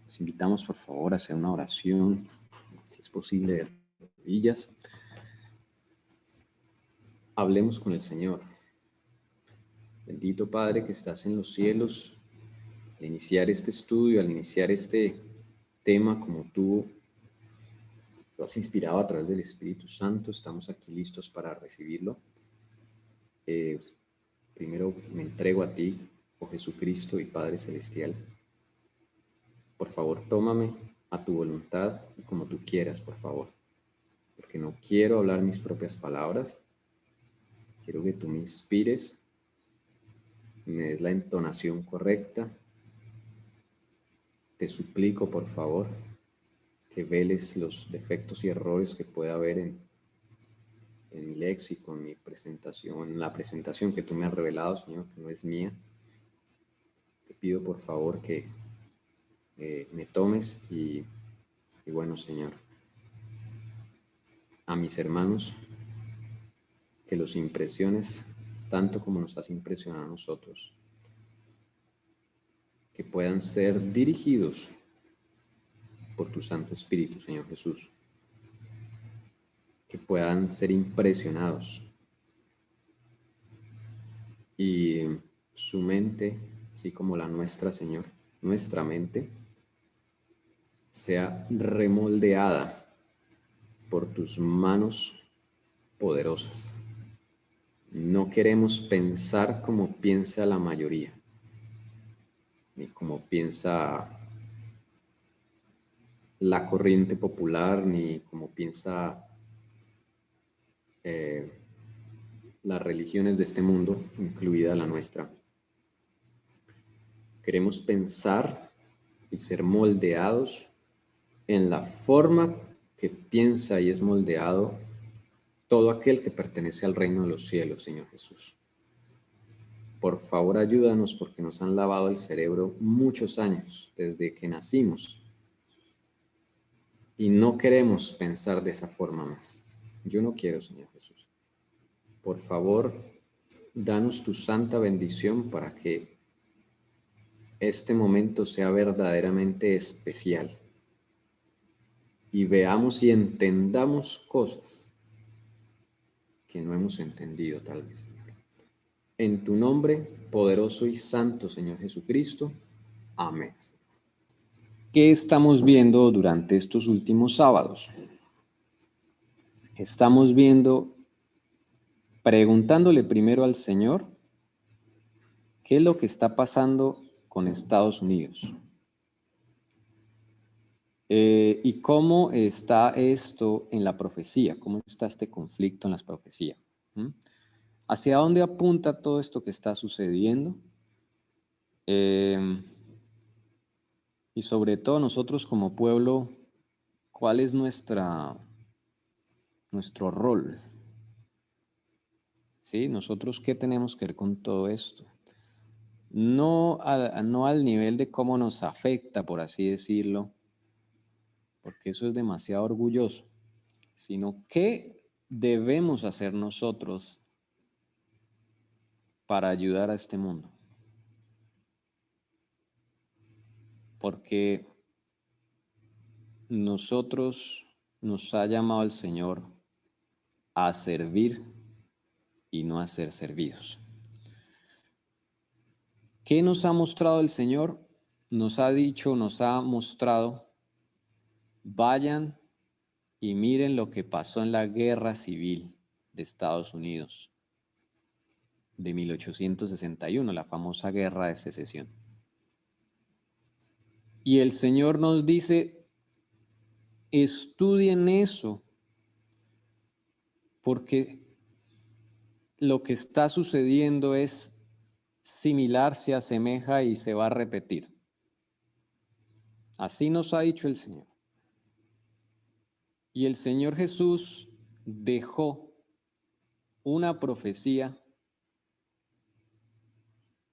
Les invitamos, por favor, a hacer una oración, si es posible, de rodillas. Hablemos con el Señor. Bendito Padre que estás en los cielos, al iniciar este estudio, al iniciar este tema, como tú lo has inspirado a través del Espíritu Santo, estamos aquí listos para recibirlo. Primero me entrego a ti, oh Jesucristo y Padre Celestial. Por favor, tómame a tu voluntad y como tú quieras, por favor. Porque no quiero hablar mis propias palabras. Quiero que tú me inspires, me des la entonación correcta. Te suplico, por favor, que veles los defectos y errores que pueda haber en mi léxico, en mi presentación, en la presentación que tú me has revelado, Señor, que no es mía. Te pido, por favor, que me tomes y bueno, Señor, a mis hermanos, que los impresiones tanto como nos has impresionado a nosotros, que puedan ser dirigidos por tu Santo Espíritu, Señor Jesús, que puedan ser impresionados y su mente, así como la nuestra, Señor, nuestra mente, sea remoldeada por tus manos poderosas. No queremos pensar como piensa la mayoría, ni como piensa la corriente popular, ni como piensa las religiones de este mundo, incluida la nuestra. Queremos pensar y ser moldeados en la forma que piensa y es moldeado todo aquel que pertenece al reino de los cielos, Señor Jesús. Por favor, ayúdanos porque nos han lavado el cerebro muchos años desde que nacimos y no queremos pensar de esa forma más. Yo no quiero, Señor Jesús. Por favor, danos tu santa bendición para que este momento sea verdaderamente especial y veamos y entendamos cosas que no hemos entendido tal vez, Señor. En tu nombre, poderoso y santo, Señor Jesucristo. Amén. ¿Qué estamos viendo durante estos últimos sábados? Estamos viendo, preguntándole primero al Señor, ¿qué es lo que está pasando con Estados Unidos? ¿Y cómo está esto en la profecía? ¿Cómo está este conflicto en las profecías? ¿Hacia dónde apunta todo esto que está sucediendo? Y sobre todo nosotros como pueblo, ¿cuál es nuestro rol? ¿Sí? ¿Nosotros qué tenemos que ver con todo esto? No al nivel de cómo nos afecta, por así decirlo, porque eso es demasiado orgulloso, sino qué debemos hacer nosotros para ayudar a este mundo. Porque nosotros nos ha llamado el Señor a servir y no a ser servidos. ¿Qué nos ha mostrado el Señor? Nos ha dicho, nos ha mostrado, vayan y miren lo que pasó en la guerra civil de Estados Unidos de 1861, la famosa guerra de secesión. Y el Señor nos dice, estudien eso, porque lo que está sucediendo es similar, se asemeja y se va a repetir. Así nos ha dicho el Señor. Y el Señor Jesús dejó una profecía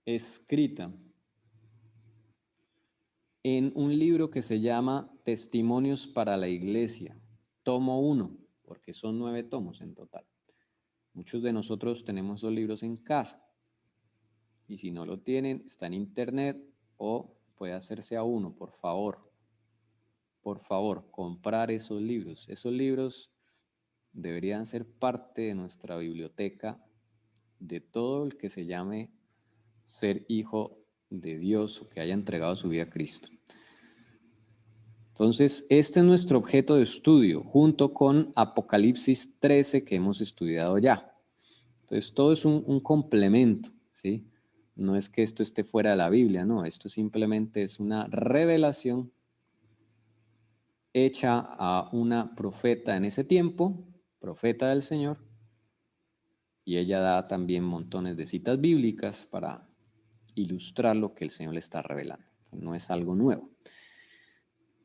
escrita en un libro que se llama Testimonios para la Iglesia, tomo 1, porque son 9 tomos en total. Muchos de nosotros tenemos los libros en casa y si no lo tienen, está en internet o puede hacerse a uno, por favor. por favor, comprar esos libros. Esos libros deberían ser parte de nuestra biblioteca de todo el que se llame ser hijo de Dios o que haya entregado su vida a Cristo. Entonces, este es nuestro objeto de estudio, junto con Apocalipsis 13 que hemos estudiado ya. Entonces, todo es un complemento, ¿sí? No es que esto esté fuera de la Biblia, no, esto simplemente es una revelación hecha a una profeta en ese tiempo, profeta del Señor, y ella da también montones de citas bíblicas para ilustrar lo que el Señor le está revelando. No es algo nuevo.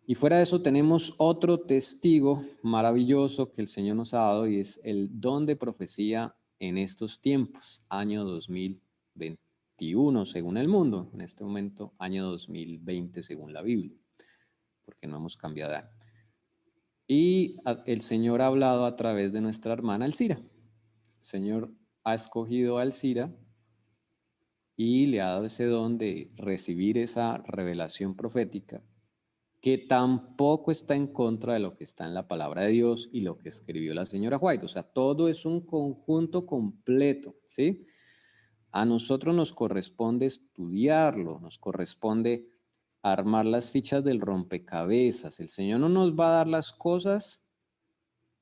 Y fuera de eso tenemos otro testigo maravilloso que el Señor nos ha dado y es el don de profecía en estos tiempos, año 2021 según el mundo, en este momento año 2020 según la Biblia, porque no hemos cambiado de año. Y el Señor ha hablado a través de nuestra hermana Alcira. El Señor ha escogido a Alcira y le ha dado ese don de recibir esa revelación profética que tampoco está en contra de lo que está en la palabra de Dios y lo que escribió la señora White. O sea, todo es un conjunto completo, ¿sí? A nosotros nos corresponde estudiarlo, nos corresponde armar las fichas del rompecabezas. El Señor no nos va a dar las cosas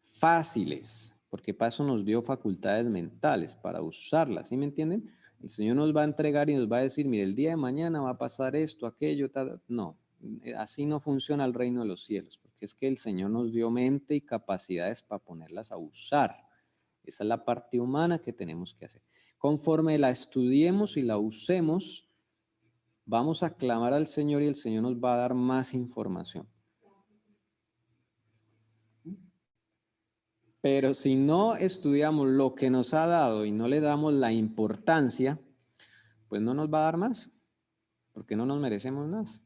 fáciles, porque para eso nos dio facultades mentales, para usarlas, ¿sí me entienden? El Señor nos va a entregar y nos va a decir, mire, el día de mañana va a pasar esto, aquello, tal. No, así no funciona el reino de los cielos, porque es que el Señor nos dio mente y capacidades para ponerlas a usar. Esa es la parte humana que tenemos que hacer. Conforme la estudiemos y la usemos, vamos a clamar al Señor y el Señor nos va a dar más información. Pero si no estudiamos lo que nos ha dado y no le damos la importancia, pues no nos va a dar más, porque no nos merecemos más.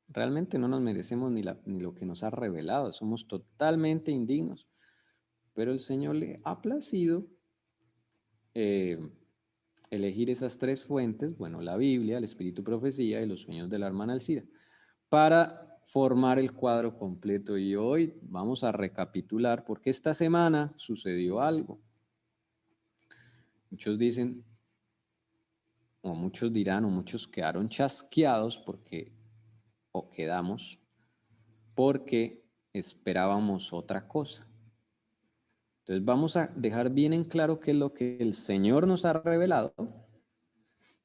Realmente no nos merecemos ni lo que nos ha revelado, somos totalmente indignos. Pero el Señor le ha placido eh, elegir esas tres fuentes, bueno, la Biblia, el Espíritu Profecía y los sueños de la hermana Alcira, para formar el cuadro completo. Y hoy vamos a recapitular porque esta semana sucedió algo. Muchos dicen, o muchos dirán, o muchos quedaron chasqueados porque, o quedamos, porque esperábamos otra cosa. Entonces vamos a dejar bien en claro qué es lo que el Señor nos ha revelado,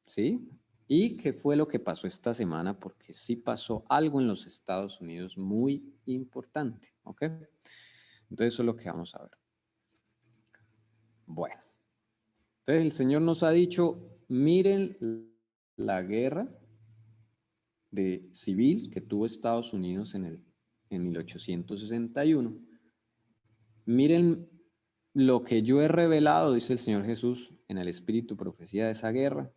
¿sí? Y qué fue lo que pasó esta semana, porque sí pasó algo en los Estados Unidos muy importante, ¿ok? Entonces eso es lo que vamos a ver. Bueno, entonces el Señor nos ha dicho, miren la guerra de civil que tuvo Estados Unidos en 1861. Miren lo que yo he revelado, dice el Señor Jesús, en el Espíritu Profecía de esa guerra.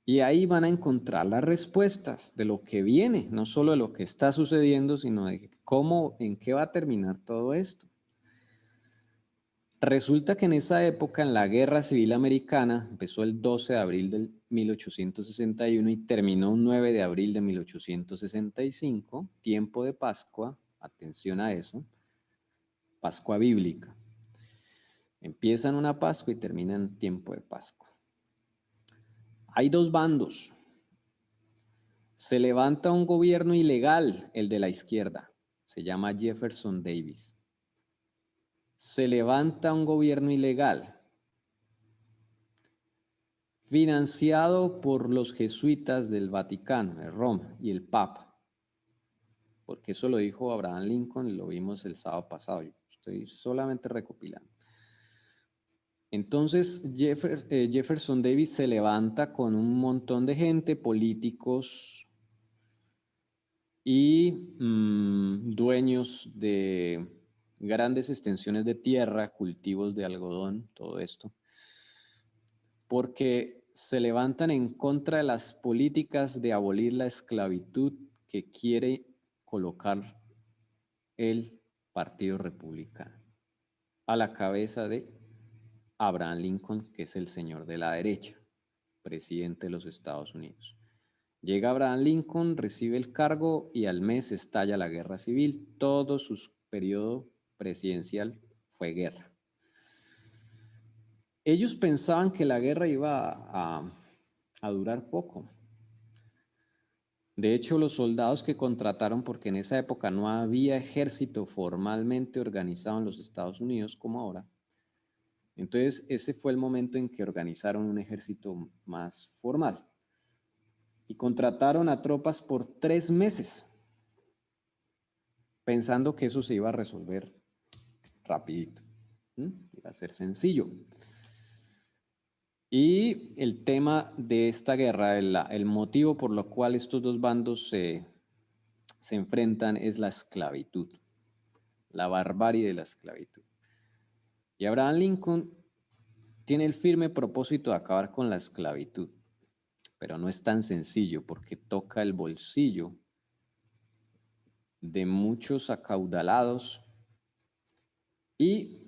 Y ahí van a encontrar las respuestas de lo que viene, no solo de lo que está sucediendo, sino de cómo, en qué va a terminar todo esto. Resulta que en esa época, en la Guerra Civil Americana, empezó el 12 de abril de 1861 y terminó un 9 de abril de 1865, tiempo de Pascua, atención a eso, Pascua bíblica. Empiezan una Pascua y terminan tiempo de Pascua. Hay dos bandos. Se levanta un gobierno ilegal, el de la izquierda, se llama Jefferson Davis. Se levanta un gobierno ilegal, financiado por los jesuitas del Vaticano, de Roma, y el Papa, porque eso lo dijo Abraham Lincoln y lo vimos el sábado pasado. Yo estoy solamente recopilando. Entonces Jefferson Davis se levanta con un montón de gente, políticos y dueños de grandes extensiones de tierra, cultivos de algodón, todo esto, porque se levantan en contra de las políticas de abolir la esclavitud que quiere colocar el Partido Republicano, a la cabeza de Abraham Lincoln, que es el señor de la derecha, presidente de los Estados Unidos. Llega Abraham Lincoln, recibe el cargo y al mes estalla la guerra civil. Todo su periodo presidencial fue guerra. Ellos pensaban que la guerra iba a durar poco. De hecho, los soldados que contrataron, porque en esa época no había ejército formalmente organizado en los Estados Unidos como ahora, entonces ese fue el momento en que organizaron un ejército más formal y contrataron a tropas por 3 meses, pensando que eso se iba a resolver rapidito. Iba a ser sencillo. Y el tema de esta guerra, el motivo por lo cual estos dos bandos se enfrentan es la esclavitud, la barbarie de la esclavitud. Y Abraham Lincoln tiene el firme propósito de acabar con la esclavitud, pero no es tan sencillo porque toca el bolsillo de muchos acaudalados y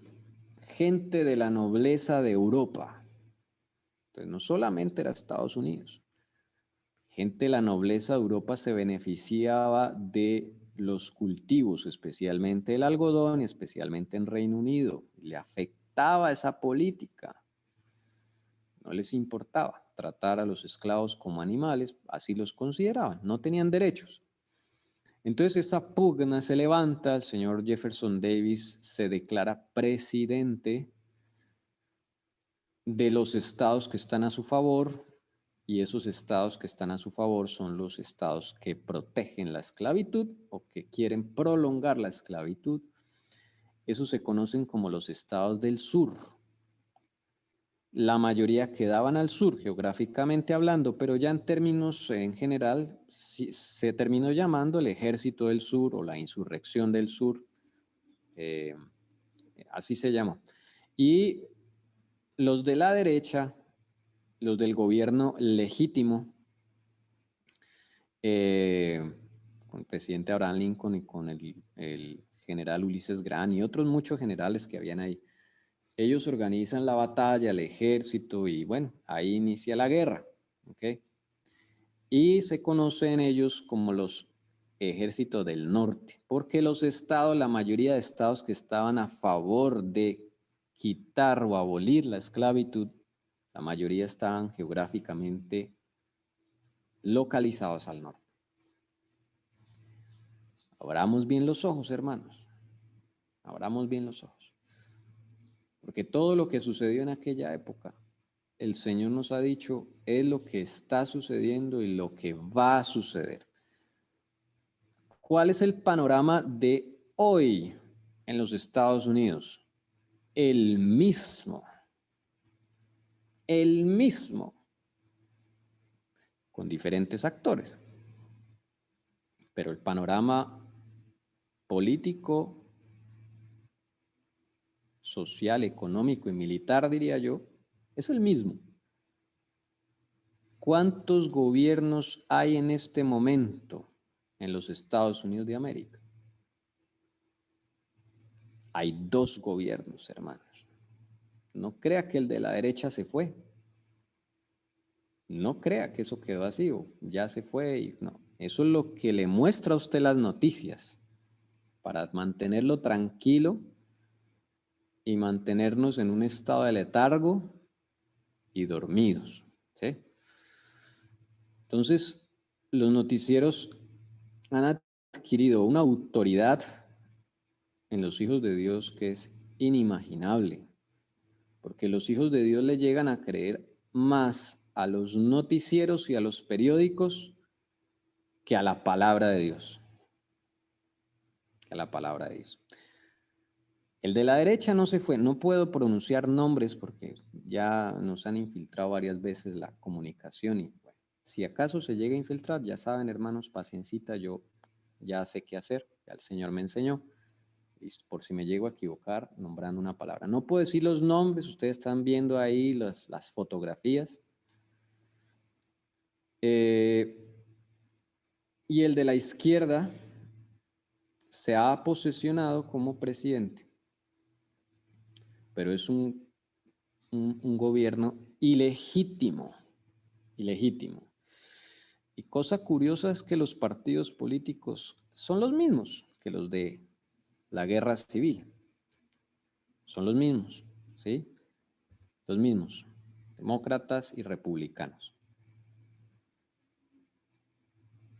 gente de la nobleza de Europa. Entonces, no solamente era Estados Unidos. Gente de la nobleza de Europa se beneficiaba de los cultivos, especialmente el algodón y especialmente en Reino Unido. Le afectaba esa política. No les importaba tratar a los esclavos como animales, así los consideraban, no tenían derechos. Entonces esa pugna se levanta, el señor Jefferson Davis se declara presidente de los estados que están a su favor, y esos estados que están a su favor son los estados que protegen la esclavitud o que quieren prolongar la esclavitud. Esos se conocen como los estados del sur. La mayoría quedaban al sur geográficamente hablando, pero ya en términos en general se terminó llamando el Ejército del Sur o la Insurrección del Sur, eh, así se llamó. Y los de la derecha, los del gobierno legítimo, con el presidente Abraham Lincoln y con el general Ulises Grant y otros muchos generales que habían ahí, ellos organizan la batalla, el ejército y bueno, ahí inicia la guerra, ¿ok? Y se conocen ellos como los ejércitos del norte, porque los estados, la mayoría de estados que estaban a favor de quitar o abolir la esclavitud, la mayoría estaban geográficamente localizados al norte. Abramos bien los ojos, hermanos, abramos bien los ojos, porque todo lo que sucedió en aquella época, el Señor nos ha dicho, es lo que está sucediendo y lo que va a suceder. ¿Cuál es el panorama de hoy en los Estados Unidos? El mismo, con diferentes actores. Pero el panorama político, social, económico y militar, diría yo, es el mismo. ¿Cuántos gobiernos hay en este momento en los Estados Unidos de América? Hay 2 gobiernos, hermanos. No crea que el de la derecha se fue. No crea que eso quedó así o ya se fue. Y no, eso es lo que le muestra a usted las noticias para mantenerlo tranquilo y mantenernos en un estado de letargo y dormidos, ¿sí? Entonces, los noticieros han adquirido una autoridad en los hijos de Dios que es inimaginable, porque los hijos de Dios le llegan a creer más a los noticieros y a los periódicos que a la palabra de Dios. Que a la palabra de Dios. El de la derecha no se fue, no puedo pronunciar nombres porque ya nos han infiltrado varias veces la comunicación y bueno, si acaso se llega a infiltrar, ya saben, hermanos, paciencita, yo ya sé qué hacer, ya el Señor me enseñó. Y por si me llego a equivocar nombrando una palabra. No puedo decir los nombres, ustedes están viendo ahí las fotografías. Y el de la izquierda se ha posesionado como presidente, pero es un gobierno ilegítimo, ilegítimo. Y cosa curiosa es que los partidos políticos son los mismos que los de la guerra civil. Son los mismos, ¿sí? Los mismos, demócratas y republicanos.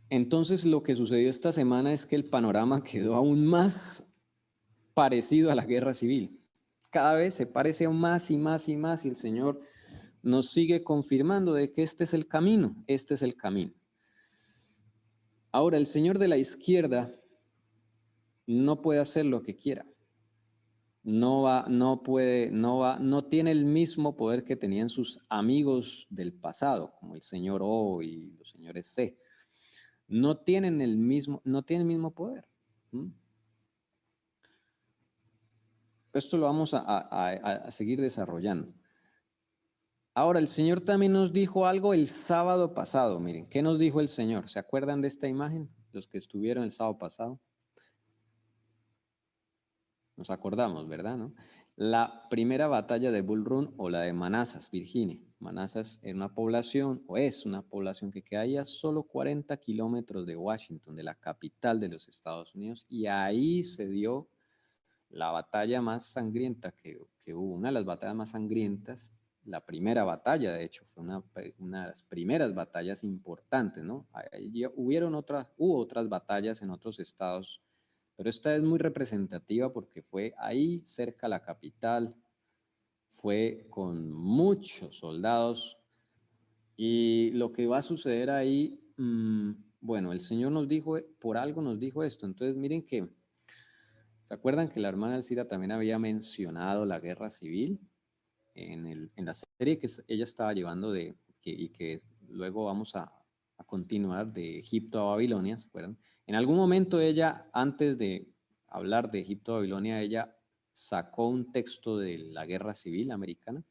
Entonces lo que sucedió esta semana es que el panorama quedó aún más parecido a la guerra civil. Cada vez se parece aún más y más y más, y el Señor nos sigue confirmando de que este es el camino, este es el camino. Ahora, el señor de la izquierda no puede hacer lo que quiera. No tiene el mismo poder que tenían sus amigos del pasado, como el señor O y los señores C. No tienen el mismo poder. Esto lo vamos a seguir desarrollando. Ahora, el Señor también nos dijo algo el sábado pasado. Miren, ¿qué nos dijo el Señor? ¿Se acuerdan de esta imagen? Los que estuvieron el sábado pasado. Nos acordamos, ¿verdad? ¿No? La primera batalla de Bull Run o la de Manassas, Virginia. Manassas era una población, o es una población que queda a solo 40 kilómetros de Washington, de la capital de los Estados Unidos, y ahí se dio la batalla más sangrienta que hubo, una de las batallas más sangrientas, la primera batalla, de hecho, fue una de las primeras batallas importantes, ¿no? Hubo otras batallas en otros estados, pero esta es muy representativa porque fue ahí cerca a la capital, fue con muchos soldados, y lo que va a suceder ahí, bueno, el Señor nos dijo, por algo nos dijo esto, entonces miren que, ¿se acuerdan que la hermana Alcira también había mencionado la guerra civil en la serie que ella estaba llevando y que luego vamos a continuar de Egipto a Babilonia? ¿Se acuerdan? En algún momento ella, antes de hablar de Egipto a Babilonia, ella sacó un texto de la guerra civil americana.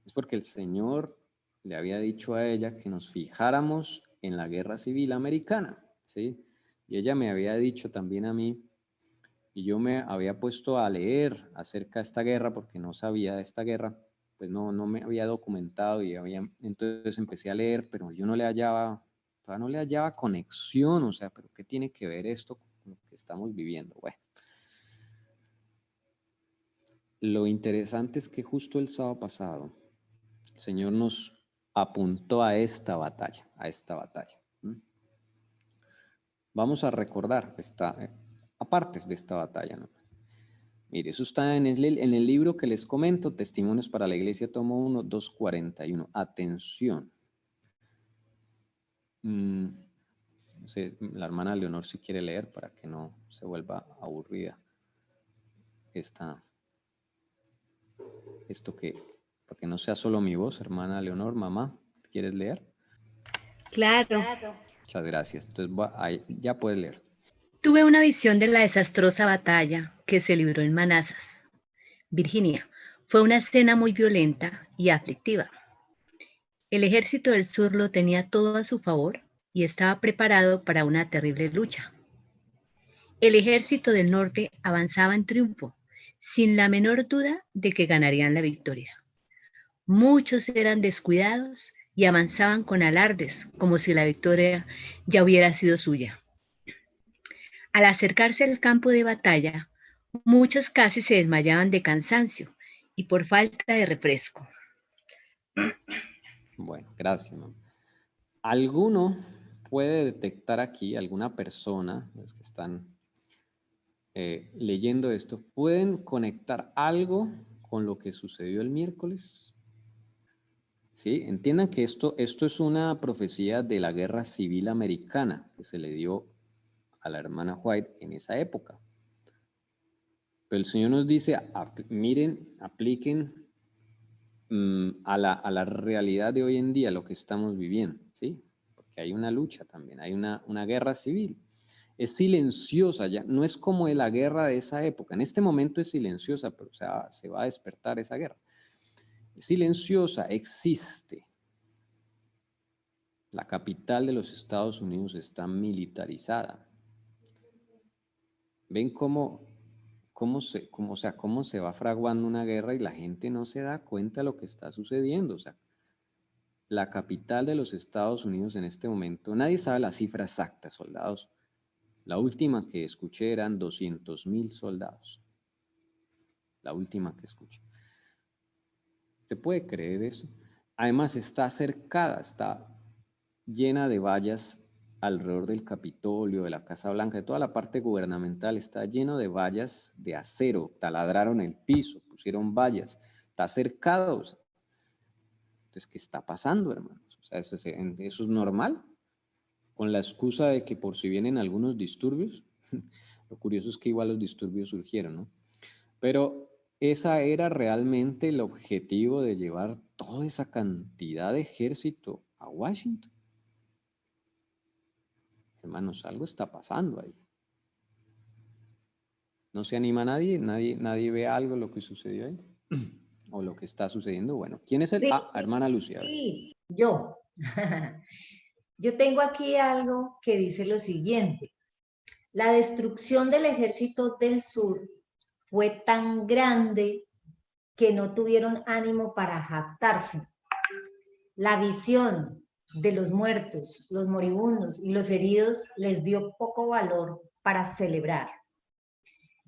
Es porque el Señor le había dicho a ella que nos fijáramos en la guerra civil americana, ¿sí? Y ella me había dicho también a mí, y yo me había puesto a leer acerca de esta guerra porque no sabía de esta guerra, pues no me había documentado entonces empecé a leer, pero yo todavía no le hallaba conexión, o sea, pero ¿qué tiene que ver esto con lo que estamos viviendo? Bueno, lo interesante es que justo el sábado pasado el Señor nos apuntó a esta batalla, Vamos a recordar partes de esta batalla, ¿no? Mire, eso está en el libro que les comento, Testimonios para la Iglesia, tomo 1, 241. Atención. No sé, la hermana Leonor si quiere leer para que no se vuelva aburrida para que no sea solo mi voz. Hermana Leonor, mamá, ¿quieres leer? Claro. Muchas gracias. Entonces ya puedes leer. Tuve una visión de la desastrosa batalla que se libró en Manassas, Virginia. Fue una escena muy violenta y aflictiva. El ejército del sur lo tenía todo a su favor y estaba preparado para una terrible lucha. El ejército del norte avanzaba en triunfo, sin la menor duda de que ganarían la victoria. Muchos eran descuidados y avanzaban con alardes, como si la victoria ya hubiera sido suya. Al acercarse al campo de batalla, muchos casi se desmayaban de cansancio y por falta de refresco. Bueno, gracias, mamá. ¿Alguno puede detectar aquí, alguna persona, los que están leyendo esto, pueden conectar algo con lo que sucedió el miércoles? ¿Sí? Entiendan que esto es una profecía de la guerra civil americana que se le dio a la hermana White en esa época. Pero el Señor nos dice, miren, apliquen a la realidad de hoy en día, lo que estamos viviendo, ¿sí? Porque hay una lucha también, hay una guerra civil. Es silenciosa, ya no es como de la guerra de esa época. En este momento es silenciosa, pero o sea, se va a despertar esa guerra. Es silenciosa, existe. La capital de los Estados Unidos está militarizada. ¿Ven cómo se va fraguando una guerra y la gente no se da cuenta de lo que está sucediendo? O sea, la capital de los Estados Unidos en este momento, nadie sabe la cifra exacta, soldados. La última que escuché eran 200,000 soldados. La última que escuché. ¿Se puede creer eso? Además está cercada, está llena de vallas alrededor del Capitolio, de la Casa Blanca, de toda la parte gubernamental, está lleno de vallas de acero, taladraron el piso, pusieron vallas, está cercado. Entonces, ¿qué está pasando, hermanos? O sea, eso es normal, con la excusa de que por si vienen algunos disturbios, lo curioso es que igual los disturbios surgieron, ¿no? Pero esa era realmente el objetivo de llevar toda esa cantidad de ejército a Washington. Hermanos, algo está pasando ahí. ¿No se anima nadie ve algo lo que sucedió ahí? ¿O lo que está sucediendo? Bueno, ¿quién es el...? Sí, Hermana Lucia. sí, yo. Yo tengo aquí algo que dice lo siguiente. La destrucción del ejército del sur fue tan grande que no tuvieron ánimo para jactarse. La visión de los muertos, los moribundos y los heridos les dio poco valor para celebrar.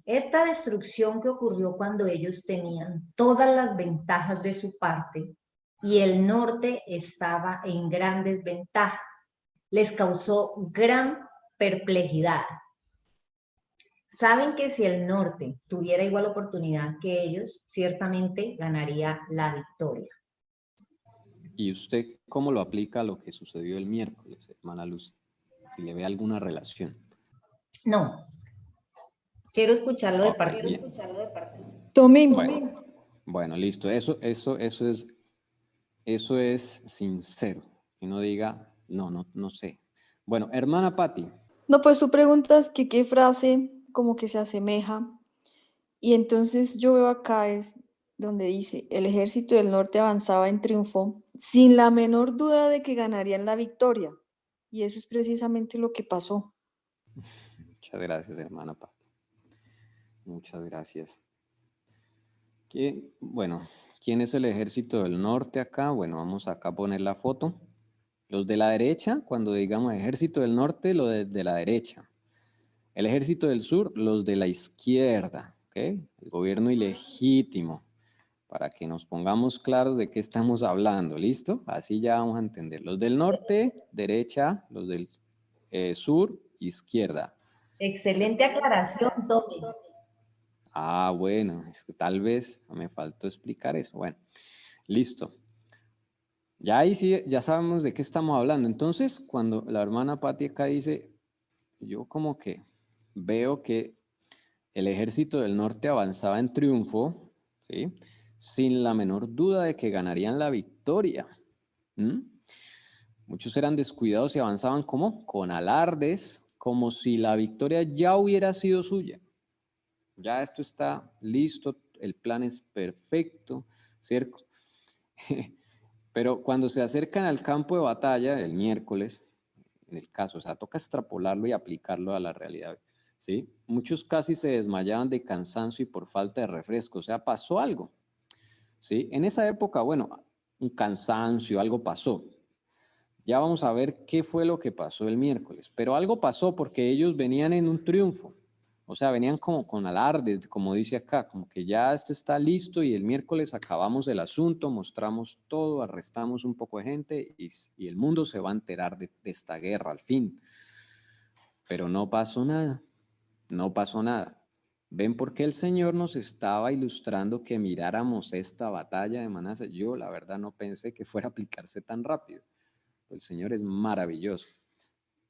Esta destrucción que ocurrió cuando ellos tenían todas las ventajas de su parte y el norte estaba en gran desventaja, les causó gran perplejidad. Saben que si el norte tuviera igual oportunidad que ellos, ciertamente ganaría la victoria. ¿Y usted cómo lo aplica a lo que sucedió el miércoles, hermana Luz? Si le ve alguna relación. No. Quiero escucharlo de parte. Bien. Bueno, listo. Eso es sincero. Que no diga, no sé. Bueno, hermana Patti. No, pues tú preguntas que qué frase como que se asemeja. Y entonces yo veo acá es donde dice, el ejército del norte avanzaba en triunfo sin la menor duda de que ganarían la victoria. Y eso es precisamente lo que pasó. Muchas gracias, hermana Patti. Muchas gracias. Bueno, ¿quién es el ejército del norte acá? Bueno, vamos acá a poner la foto. Los de la derecha, cuando digamos ejército del norte, lo de la derecha. El ejército del sur, los de la izquierda, ¿ok? El gobierno ilegítimo, para que nos pongamos claros de qué estamos hablando, ¿listo? Así ya vamos a entender. Los del norte, derecha, los del sur, izquierda. Excelente aclaración, Tommy. Bueno, es que tal vez me faltó explicar eso. Bueno, listo. Ya ahí sí, ya sabemos de qué estamos hablando. Entonces, cuando la hermana Patti acá dice, yo como que veo que el ejército del norte avanzaba en triunfo, ¿sí? Sin la menor duda de que ganarían la victoria. Muchos eran descuidados y avanzaban como con alardes, como si la victoria ya hubiera sido suya. Ya esto está listo, el plan es perfecto, ¿cierto? Pero cuando se acercan al campo de batalla el miércoles, en el caso, o sea, toca extrapolarlo y aplicarlo a la realidad, ¿sí? Muchos casi se desmayaban de cansancio y por falta de refresco, o sea, pasó algo, ¿sí? En esa época, bueno, un cansancio, algo pasó. Ya vamos a ver qué fue lo que pasó el miércoles, pero algo pasó porque ellos venían en un triunfo. O sea, venían como con alardes, como dice acá, como que ya esto está listo y el miércoles acabamos el asunto, mostramos todo, arrestamos un poco de gente y el mundo se va a enterar de esta guerra al fin. Pero no pasó nada, no pasó nada. ¿Ven por qué el Señor nos estaba ilustrando que miráramos esta batalla de Manasés? Yo la verdad no pensé que fuera a aplicarse tan rápido. El Señor es maravilloso.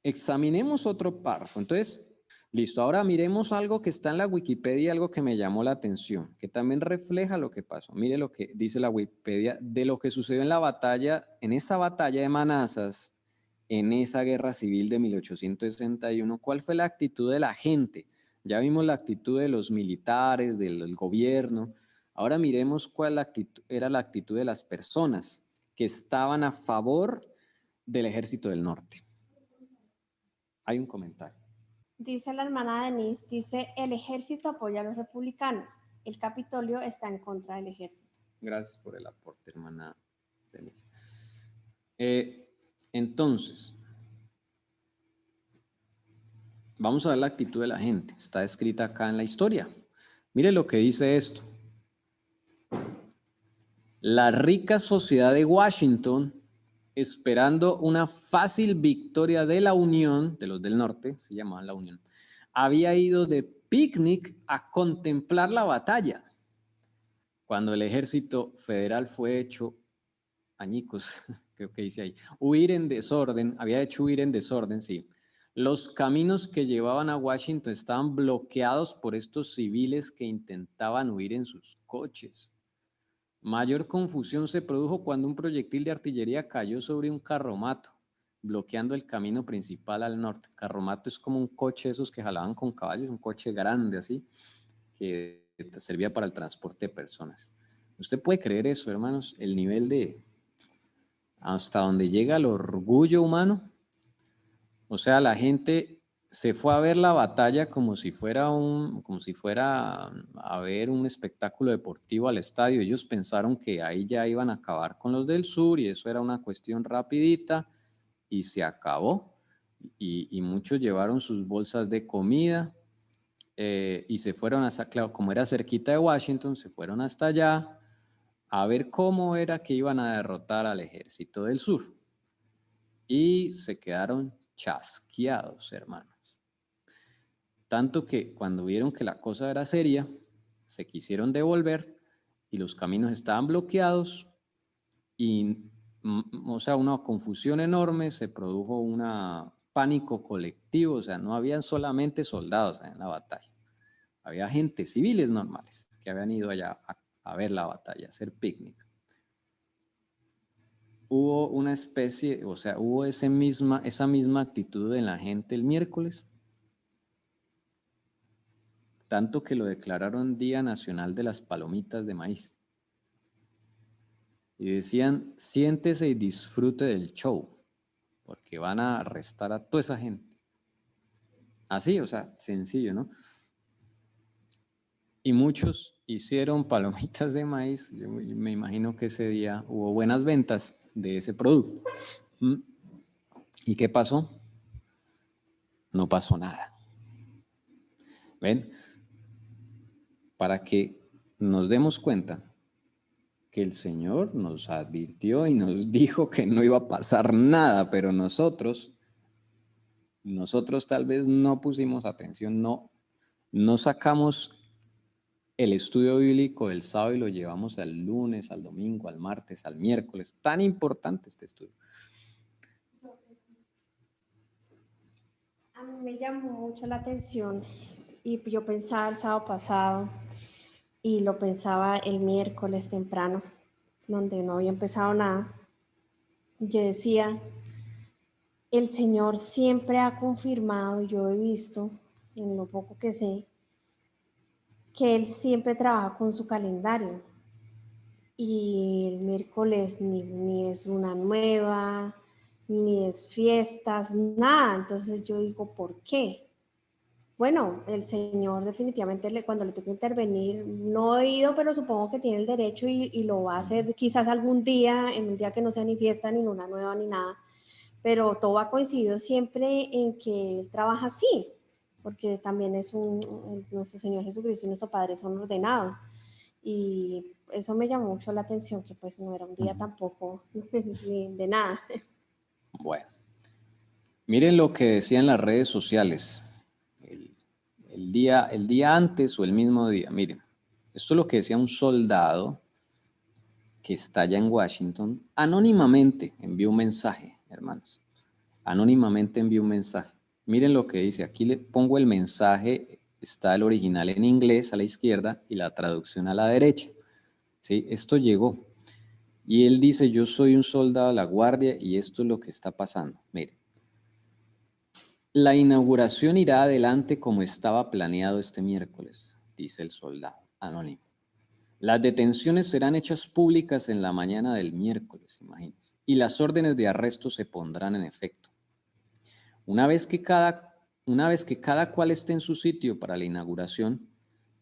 Examinemos otro párrafo. Entonces, listo. Ahora miremos algo que está en la Wikipedia, algo que me llamó la atención, que también refleja lo que pasó. Mire lo que dice la Wikipedia de lo que sucedió en la batalla, en esa batalla de Manassas, en esa guerra civil de 1861. ¿Cuál fue la actitud de la gente? Ya vimos la actitud de los militares, del gobierno. Ahora miremos cuál era la actitud de las personas que estaban a favor del ejército del norte. Hay un comentario. Dice la hermana Denise, dice, el ejército apoya a los republicanos, el Capitolio está en contra del ejército. Gracias por el aporte, hermana Denise. Entonces, vamos a ver la actitud de la gente. Está escrita acá en la historia. Mire lo que dice esto. La rica sociedad de Washington, esperando una fácil victoria de la Unión, de los del norte, se llamaban la Unión, había ido de picnic a contemplar la batalla. Cuando el ejército federal fue hecho añicos, creo que dice ahí, huir en desorden, había hecho huir en desorden, sí. Los caminos que llevaban a Washington estaban bloqueados por estos civiles que intentaban huir en sus coches. Mayor confusión se produjo cuando un proyectil de artillería cayó sobre un carromato, bloqueando el camino principal al norte. Carromato es como un coche esos que jalaban con caballos, un coche grande así, que servía para el transporte de personas. ¿Usted puede creer eso, hermanos? El nivel de... hasta donde llega el orgullo humano. O sea, la gente se fue a ver la batalla como si fuera a ver un espectáculo deportivo al estadio. Ellos pensaron que ahí ya iban a acabar con los del sur y eso era una cuestión rapidita y se acabó. Y muchos llevaron sus bolsas de comida y se fueron hasta, claro, como era cerquita de Washington, se fueron hasta allá a ver cómo era que iban a derrotar al ejército del sur. Y se quedaron chasqueados, hermanos. Tanto que cuando vieron que la cosa era seria, se quisieron devolver y los caminos estaban bloqueados y, o sea, una confusión enorme, se produjo un pánico colectivo, o sea, no habían solamente soldados en la batalla, había gente, civiles normales, que habían ido allá a ver la batalla, a hacer picnic. Hubo una especie, o sea, hubo esa misma actitud en la gente el miércoles, tanto que lo declararon Día Nacional de las Palomitas de Maíz. Y decían, siéntese y disfrute del show, porque van a arrestar a toda esa gente. Así, o sea, sencillo, ¿no? Y muchos hicieron palomitas de maíz. Yo me imagino que ese día hubo buenas ventas de ese producto. ¿Y qué pasó? No pasó nada. ¿Ven? Para que nos demos cuenta que el Señor nos advirtió y nos dijo que no iba a pasar nada, pero nosotros tal vez no pusimos atención, no sacamos el estudio bíblico del sábado y lo llevamos al lunes, al domingo, al martes, al miércoles. Tan importante este estudio. A mí me llamó mucho la atención y yo pensaba el sábado pasado y lo pensaba el miércoles temprano, donde no había empezado nada. Yo decía, el Señor siempre ha confirmado, yo he visto, en lo poco que sé, que Él siempre trabaja con su calendario. Y el miércoles ni es luna nueva, ni es fiestas, nada. Entonces yo digo, ¿por qué? Bueno, el Señor definitivamente cuando le toca intervenir, no he ido, pero supongo que tiene el derecho y lo va a hacer quizás algún día, en un día que no sea ni fiesta, ni luna nueva, ni nada. Pero todo ha coincidido siempre en que Él trabaja así, porque también es nuestro Señor Jesucristo y nuestro Padre son ordenados. Y eso me llamó mucho la atención, que pues no era un día tampoco de nada. Bueno, miren lo que decían las redes sociales el día antes o el mismo día. Miren, esto es lo que decía un soldado que está allá en Washington. Anónimamente envió un mensaje, hermanos. Anónimamente envió un mensaje. Miren lo que dice. Aquí le pongo el mensaje. Está el original en inglés a la izquierda y la traducción a la derecha. ¿Sí? Esto llegó. Y él dice, yo soy un soldado de la guardia y esto es lo que está pasando. Miren. La inauguración irá adelante como estaba planeado este miércoles, dice el soldado anónimo. Las detenciones serán hechas públicas en la mañana del miércoles, imagínense, y las órdenes de arresto se pondrán en efecto. Una vez que cada cual esté en su sitio para la inauguración,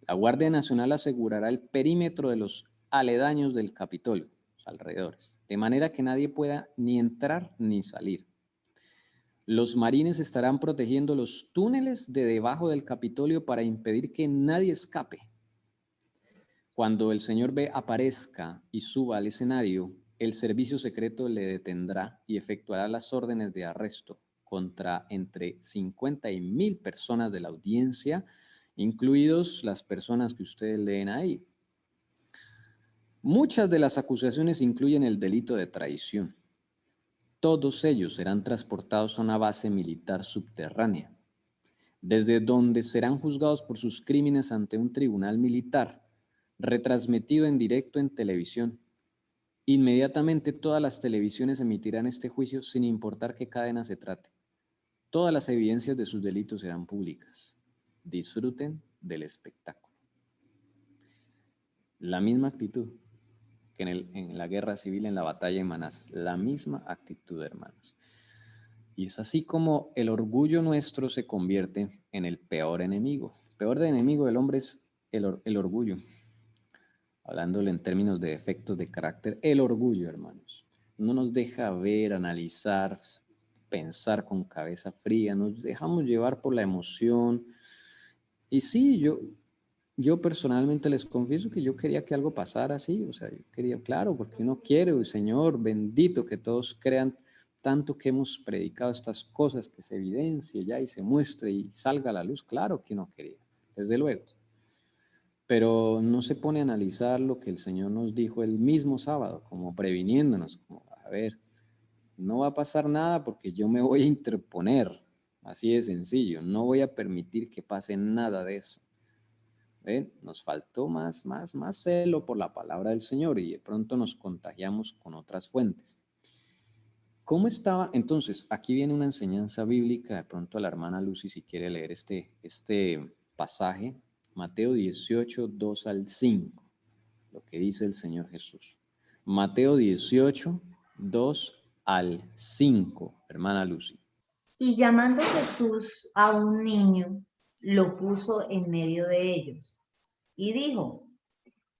la Guardia Nacional asegurará el perímetro de los aledaños del Capitolio. O los alrededores, de manera que nadie pueda ni entrar ni salir. Los marines estarán protegiendo los túneles de debajo del Capitolio para impedir que nadie escape. Cuando el señor B aparezca y suba al escenario, el servicio secreto le detendrá y efectuará las órdenes de arresto contra entre 50 y 1000 personas de la audiencia, incluidos las personas que ustedes leen ahí. Muchas de las acusaciones incluyen el delito de traición. Todos ellos serán transportados a una base militar subterránea, desde donde serán juzgados por sus crímenes ante un tribunal militar, retransmitido en directo en televisión. Inmediatamente todas las televisiones emitirán este juicio sin importar qué cadena se trate. Todas las evidencias de sus delitos serán públicas. Disfruten del espectáculo. La misma actitud que en la guerra civil, en la batalla de Manassas. La misma actitud, hermanos. Y es así como el orgullo nuestro se convierte en el peor enemigo. El peor enemigo del hombre es el orgullo. Hablándole en términos de defectos de carácter, el orgullo, hermanos. No nos deja ver, analizar, pensar con cabeza fría, nos dejamos llevar por la emoción. Y sí, yo personalmente les confieso que yo quería que algo pasara así, o sea, yo quería, claro, porque uno quiere, Señor, bendito, que todos crean tanto que hemos predicado estas cosas, que se evidencie ya y se muestre y salga a la luz, claro que uno quería, desde luego. Pero no se pone a analizar lo que el Señor nos dijo el mismo sábado, como previniéndonos, como, a ver, no va a pasar nada porque yo me voy a interponer, así de sencillo, no voy a permitir que pase nada de eso. ¿Ven? Nos faltó más celo por la palabra del Señor y de pronto nos contagiamos con otras fuentes. ¿Cómo estaba? Entonces, aquí viene una enseñanza bíblica, de pronto a la hermana Lucy si quiere leer este pasaje, Mateo 18, 2 al 5, lo que dice el Señor Jesús. Mateo 18, 2 al 5, hermana Lucy. Y llamando Jesús a un niño, lo puso en medio de ellos y dijo: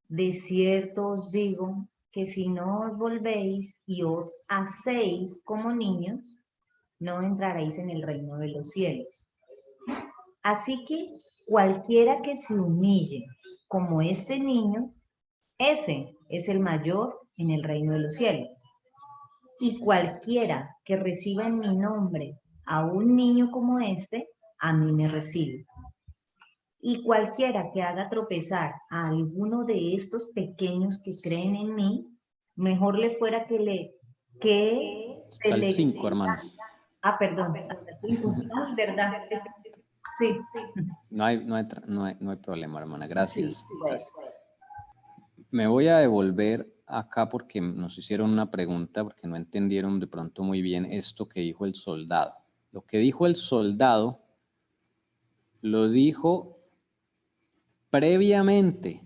de cierto os digo que si no os volvéis y os hacéis como niños, no entraréis en el reino de los cielos. Así que cualquiera que se humille como este niño, ese es el mayor en el reino de los cielos. Y cualquiera que reciba en mi nombre a un niño como este, a mí me recibe. Y cualquiera que haga tropezar a alguno de estos pequeños que creen en mí, mejor le fuera Hasta el 5, hermano. Perdón, hasta el 5. ¿Verdad? Sí. No hay problema, hermana. Gracias. Sí, bueno. Gracias. Me voy a devolver acá porque nos hicieron una pregunta, porque no entendieron de pronto muy bien esto que dijo el soldado. Lo que dijo el soldado lo dijo previamente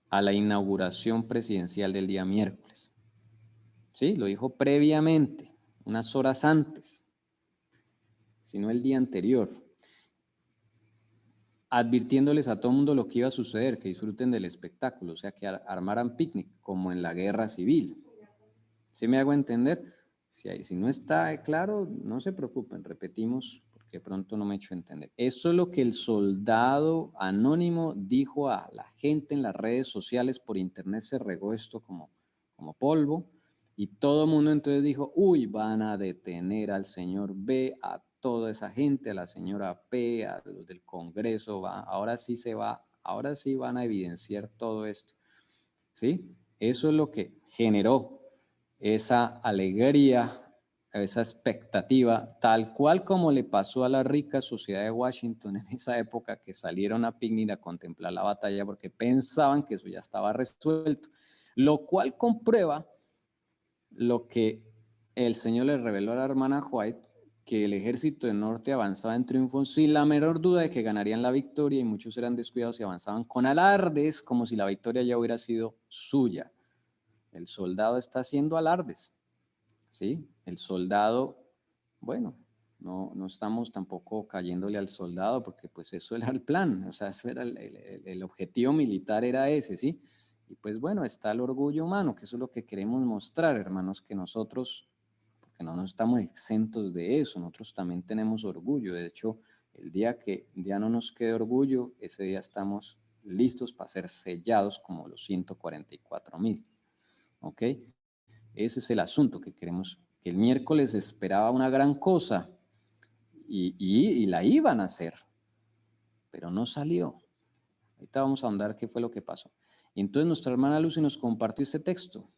a la inauguración presidencial del día miércoles. Sí, lo dijo previamente, unas horas antes, sino el día anterior, advirtiéndoles a todo mundo lo que iba a suceder, que disfruten del espectáculo, o sea, que armaran picnic, como en la guerra civil. ¿Sí me hago entender? Si no está claro, no se preocupen, repetimos, porque pronto no me he hecho entender. Eso es lo que el soldado anónimo dijo a la gente en las redes sociales, por internet se regó esto como polvo, y todo el mundo entonces dijo, uy, van a detener al señor B, a toda esa gente, a la señora P, a los del Congreso, ahora sí van a evidenciar todo esto. ¿Sí? Eso es lo que generó esa alegría, esa expectativa, tal cual como le pasó a la rica sociedad de Washington en esa época, que salieron a picnic a contemplar la batalla porque pensaban que eso ya estaba resuelto, lo cual comprueba lo que el Señor le reveló a la hermana White, que el ejército del norte avanzaba en triunfo sin la menor duda de que ganarían la victoria, y muchos eran descuidados y avanzaban con alardes como si la victoria ya hubiera sido suya. El soldado está haciendo alardes, ¿sí? El soldado, bueno, no estamos tampoco cayéndole al soldado porque pues eso era el plan, o sea, eso era el objetivo militar era ese, ¿sí? Y pues bueno, está el orgullo humano, que eso es lo que queremos mostrar, hermanos, que nosotros, porque no nos estamos exentos de eso, nosotros también tenemos orgullo. De hecho, el día que ya no nos quede orgullo, ese día estamos listos para ser sellados como los 144,000. ¿Ok? Ese es el asunto que queremos, que el miércoles esperaba una gran cosa y la iban a hacer, pero no salió. Ahorita vamos a ahondar qué fue lo que pasó. Y entonces nuestra hermana Lucy nos compartió este texto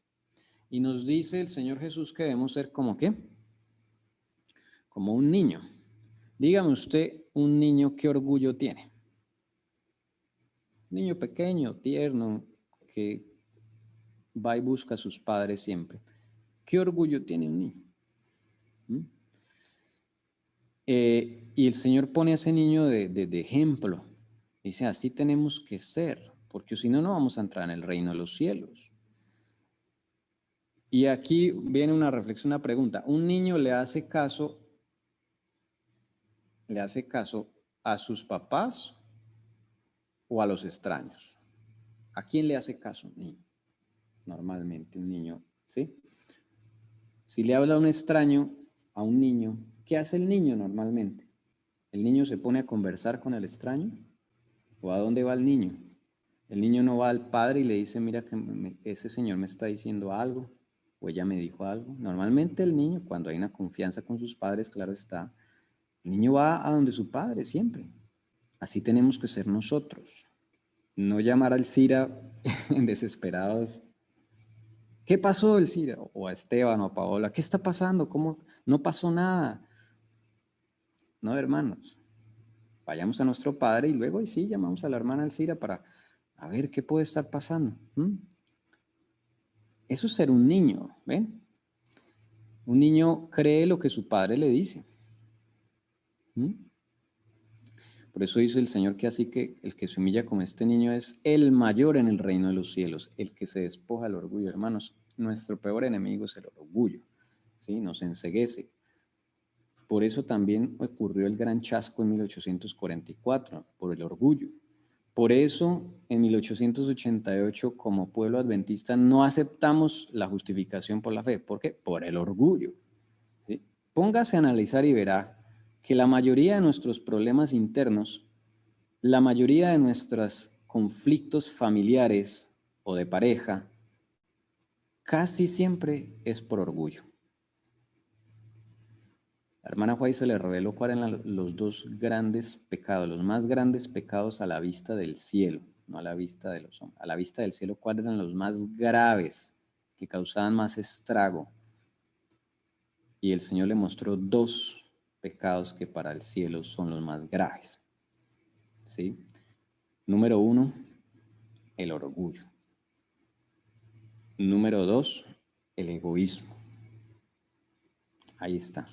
y nos dice el Señor Jesús que debemos ser como ¿qué? Como un niño. Dígame usted, un niño, ¿qué orgullo tiene? Un niño pequeño, tierno, que va y busca a sus padres siempre. ¿Qué orgullo tiene un niño? Y el Señor pone a ese niño de ejemplo. Dice, así tenemos que ser, porque si no, no vamos a entrar en el reino de los cielos. Y aquí viene una reflexión, una pregunta. ¿Un niño le hace caso a sus papás o a los extraños? ¿A quién le hace caso un niño? Normalmente un niño, ¿sí? Si le habla a un extraño, a un niño, ¿qué hace el niño normalmente? ¿El niño se pone a conversar con el extraño? ¿O a dónde va el niño? El niño no va al padre y le dice, mira que ese señor me está diciendo algo, o ella me dijo algo. Normalmente el niño, cuando hay una confianza con sus padres, claro está, el niño va a donde su padre siempre. Así tenemos que ser nosotros. No llamar al Cira en desesperados. ¿Qué pasó, el Cira? O a Esteban o a Paola. ¿Qué está pasando? ¿Cómo? No pasó nada. No, hermanos. Vayamos a nuestro padre y luego sí llamamos a la hermana Alcira para a ver qué puede estar pasando. Eso es ser un niño, ¿ven? Un niño cree lo que su padre le dice. Por eso dice el Señor que así que el que se humilla como este niño es el mayor en el reino de los cielos, el que se despoja del orgullo. Hermanos, nuestro peor enemigo es el orgullo, ¿sí? Nos enceguece. Por eso también ocurrió el gran chasco en 1844, por el orgullo. Por eso, en 1888, como pueblo adventista, no aceptamos la justificación por la fe. ¿Por qué? Por el orgullo. ¿Sí? Póngase a analizar y verá que la mayoría de nuestros problemas internos, la mayoría de nuestros conflictos familiares o de pareja, casi siempre es por orgullo. La hermana White se le reveló cuáles eran los dos grandes pecados, los más grandes pecados a la vista del cielo, no a la vista de los hombres. A la vista del cielo, cuáles eran los más graves, que causaban más estrago. Y el Señor le mostró dos pecados que para el cielo son los más graves. ¿Sí? Número 1, el orgullo. Número 2, el egoísmo. Ahí está.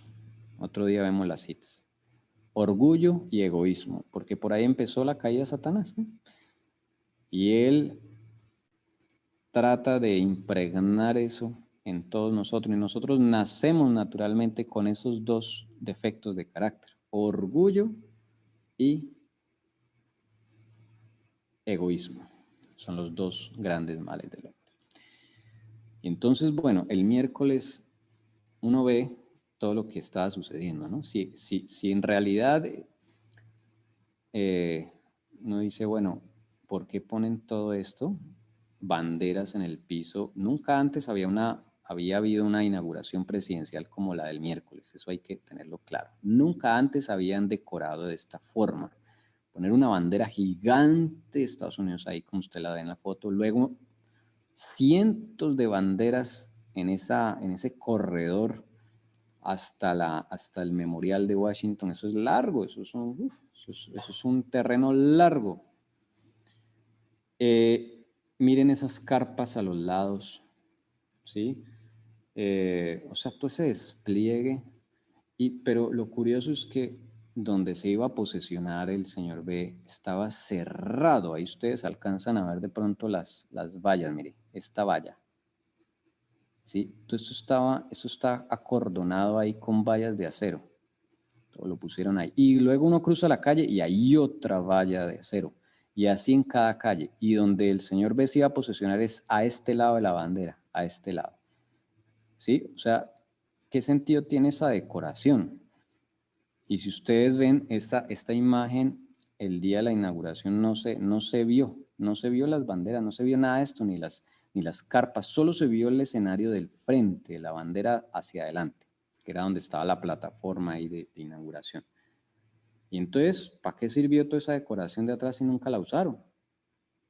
Otro día vemos las citas. Orgullo y egoísmo, porque por ahí empezó la caída de Satanás. Y él trata de impregnar eso en todos nosotros. Y nosotros nacemos naturalmente con esos dos defectos de carácter. Orgullo y egoísmo. Son los dos grandes males del hombre. Y entonces, bueno, el miércoles uno ve todo lo que estaba sucediendo, ¿no? Si en realidad uno dice, bueno, ¿por qué ponen todo esto? Banderas en el piso. Nunca antes había habido una inauguración presidencial como la del miércoles, eso hay que tenerlo claro. Nunca antes habían decorado de esta forma. Poner una bandera gigante de Estados Unidos ahí, como usted la ve en la foto, luego cientos de banderas en ese corredor hasta el Memorial de Washington. Eso es largo, eso es un terreno largo. Miren esas carpas a los lados, ¿sí? O sea, todo ese despliegue. Pero lo curioso es que donde se iba a posesionar el señor B estaba cerrado. Ahí ustedes alcanzan a ver de pronto las vallas, mire, esta valla. ¿Sí? Entonces eso está acordonado ahí con vallas de acero. Todo lo pusieron ahí. Y luego uno cruza la calle y hay otra valla de acero. Y así en cada calle. Y donde el Señor ve se iba a posesionar es a este lado de la bandera, a este lado. ¿Sí? O sea, ¿qué sentido tiene esa decoración? Y si ustedes ven esta imagen, el día de la inauguración no se vio las banderas, no se vio nada de esto, ni las carpas, solo se vio el escenario del frente, la bandera hacia adelante, que era donde estaba la plataforma ahí de inauguración. Y entonces, ¿para qué sirvió toda esa decoración de atrás si nunca la usaron?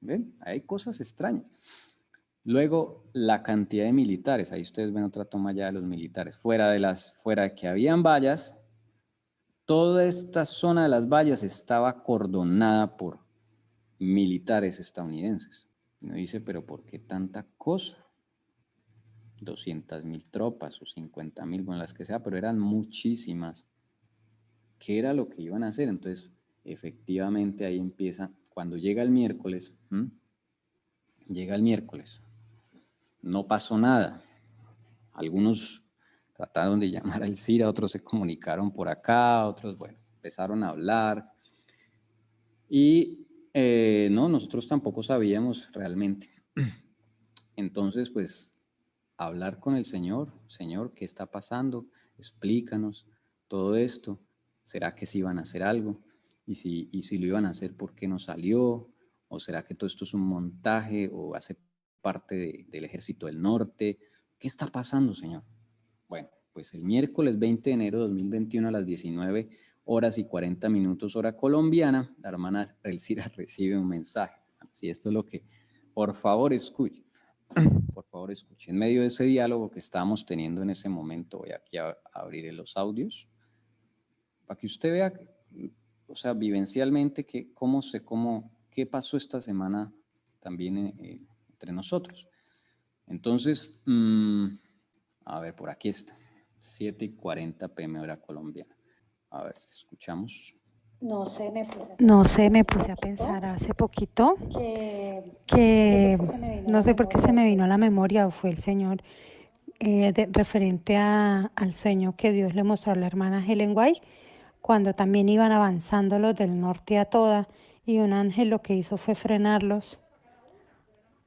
¿Ven? Hay cosas extrañas. Luego, la cantidad de militares, ahí ustedes ven otra toma ya de los militares, fuera de que habían vallas. Toda esta zona de las vallas estaba acordonada por militares estadounidenses. Uno dice, pero ¿por qué tanta cosa? 200.000 tropas o 50.000, bueno, las que sea, pero eran muchísimas. ¿Qué era lo que iban a hacer? Entonces, efectivamente, ahí empieza, cuando llega el miércoles, no pasó nada. Algunos trataron de llamar al CIRA, otros se comunicaron por acá, otros, bueno, empezaron a hablar. Y no, nosotros tampoco sabíamos realmente. Entonces, pues, hablar con el Señor, Señor, ¿qué está pasando? Explícanos todo esto. ¿Será que sí iban a hacer algo? Y si lo iban a hacer, ¿por qué no salió? ¿O será que todo esto es un montaje o hace parte del Ejército del Norte? ¿Qué está pasando, Señor? Bueno, pues el miércoles 20 de enero de 2021 a las 19:40 hora colombiana, la hermana Elcira recibe un mensaje. Si esto es lo que, por favor, escuche. Por favor, escuche. En medio de ese diálogo que estábamos teniendo en ese momento, voy aquí a abrir los audios para que usted vea, o sea, vivencialmente, qué pasó esta semana también entre nosotros. Entonces, a ver, por aquí está. 7:40 p.m. hora colombiana. A ver si escuchamos. No sé, me puse a pensar hace poquito que no sé por qué se me vino a la memoria o fue el Señor referente al sueño que Dios le mostró a la hermana Helen White cuando también iban avanzando los del norte a toda y un ángel lo que hizo fue frenarlos,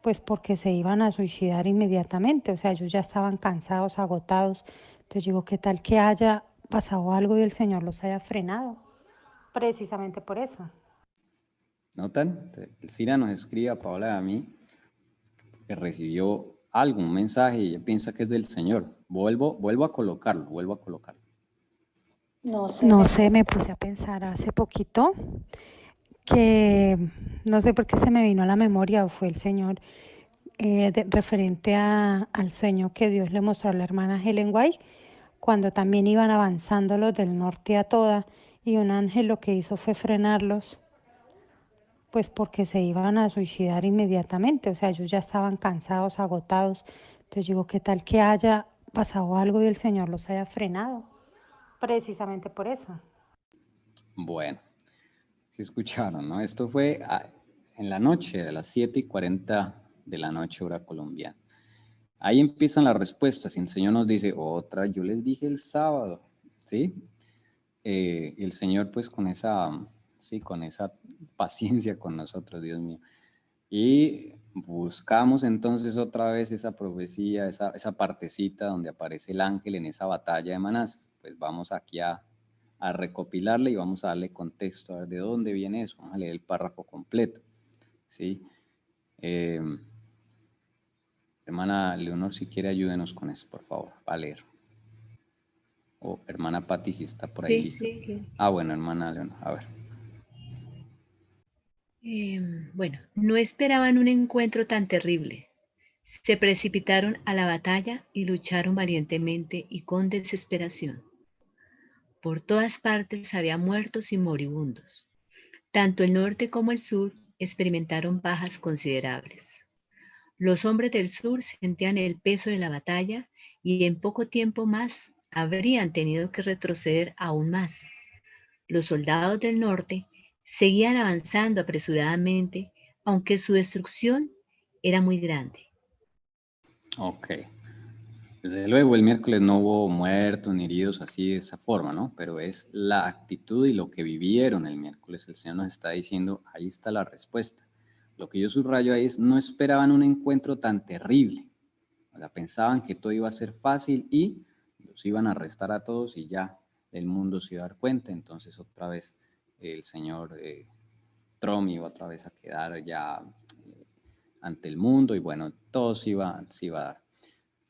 pues porque se iban a suicidar inmediatamente, o sea, ellos ya estaban cansados, agotados. Entonces digo, ¿qué tal que haya pasado algo y el Señor los haya frenado? Precisamente por eso. ¿Notan? El Cira nos escribe a Paola y a mí que recibió algún mensaje y ella piensa que es del Señor. Vuelvo a colocarlo. No sé, me puse a pensar hace poquito que no sé por qué se me vino a la memoria o fue el Señor referente al sueño que Dios le mostró a la hermana Helen White cuando también iban avanzando los del norte a toda y un ángel lo que hizo fue frenarlos, pues porque se iban a suicidar inmediatamente, o sea, ellos ya estaban cansados, agotados. Entonces digo, ¿qué tal que haya pasado algo y el Señor los haya frenado? Precisamente por eso. Bueno, si escucharon, ¿no? Esto fue en la noche, a las 7:40 de la noche, hora colombiana. Ahí empiezan las respuestas y el Señor nos dice, otra, yo les dije el sábado, ¿sí? El Señor pues con esa paciencia con nosotros, Dios mío. Y buscamos entonces otra vez esa profecía, esa partecita donde aparece el ángel en esa batalla de Manasés. Pues vamos aquí a recopilarle y vamos a darle contexto, a ver de dónde viene eso. Vamos a leer el párrafo completo, ¿sí? Hermana Leonor, si quiere, ayúdenos con eso, por favor, a leer. O hermana Pati, si está por ahí lista. Sí. Ah, bueno, hermana Leonor, a ver. Bueno, no esperaban un encuentro tan terrible. Se precipitaron a la batalla y lucharon valientemente y con desesperación. Por todas partes había muertos y moribundos. Tanto el norte como el sur experimentaron bajas considerables. Los hombres del sur sentían el peso de la batalla y en poco tiempo más habrían tenido que retroceder aún más. Los soldados del norte seguían avanzando apresuradamente, aunque su destrucción era muy grande. Ok. Desde luego, el miércoles no hubo muertos ni heridos así de esa forma, ¿no? Pero es la actitud y lo que vivieron el miércoles. El Señor nos está diciendo, ahí está la respuesta. Lo que yo subrayo ahí es, no esperaban un encuentro tan terrible. O sea, pensaban que todo iba a ser fácil y los iban a arrestar a todos y ya el mundo se iba a dar cuenta. Entonces otra vez el señor Trump iba otra vez a quedar ya ante el mundo y bueno, todo se iba a dar.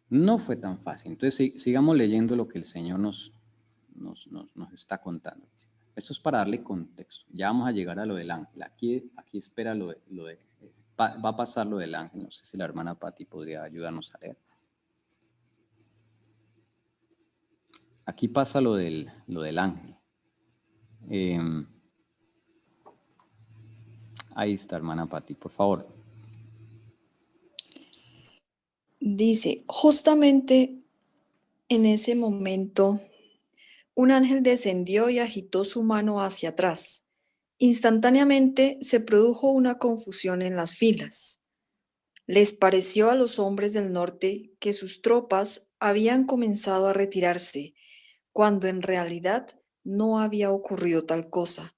No fue tan fácil. Entonces sigamos leyendo lo que el Señor nos está contando. Esto es para darle contexto. Ya vamos a llegar a lo del ángel. Aquí espera va a pasar lo del ángel. No sé si la hermana Patti podría ayudarnos a leer. Aquí pasa lo del ángel. Ahí está, hermana Patti, por favor. Dice, justamente en ese momento, un ángel descendió y agitó su mano hacia atrás. Instantáneamente se produjo una confusión en las filas. Les pareció a los hombres del norte que sus tropas habían comenzado a retirarse, cuando en realidad no había ocurrido tal cosa,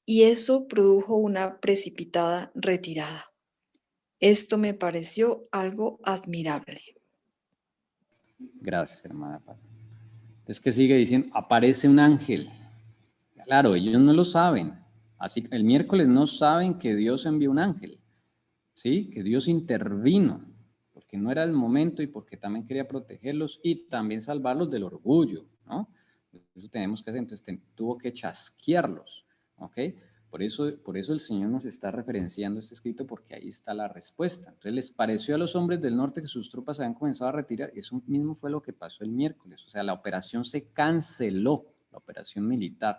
y eso produjo una precipitada retirada. Esto me pareció algo admirable. Gracias, hermana Patti. Es que sigue diciendo, aparece un ángel. Claro, ellos no lo saben. Así que el miércoles no saben que Dios envió un ángel, ¿sí? Que Dios intervino, porque no era el momento y porque también quería protegerlos y también salvarlos del orgullo, ¿no? Eso tenemos que hacer, entonces tuvo que chasquearlos, ¿ok? Por eso el Señor nos está referenciando este escrito porque ahí está la respuesta. Entonces les pareció a los hombres del norte que sus tropas habían comenzado a retirar. Eso mismo fue lo que pasó el miércoles. O sea, la operación se canceló, la operación militar.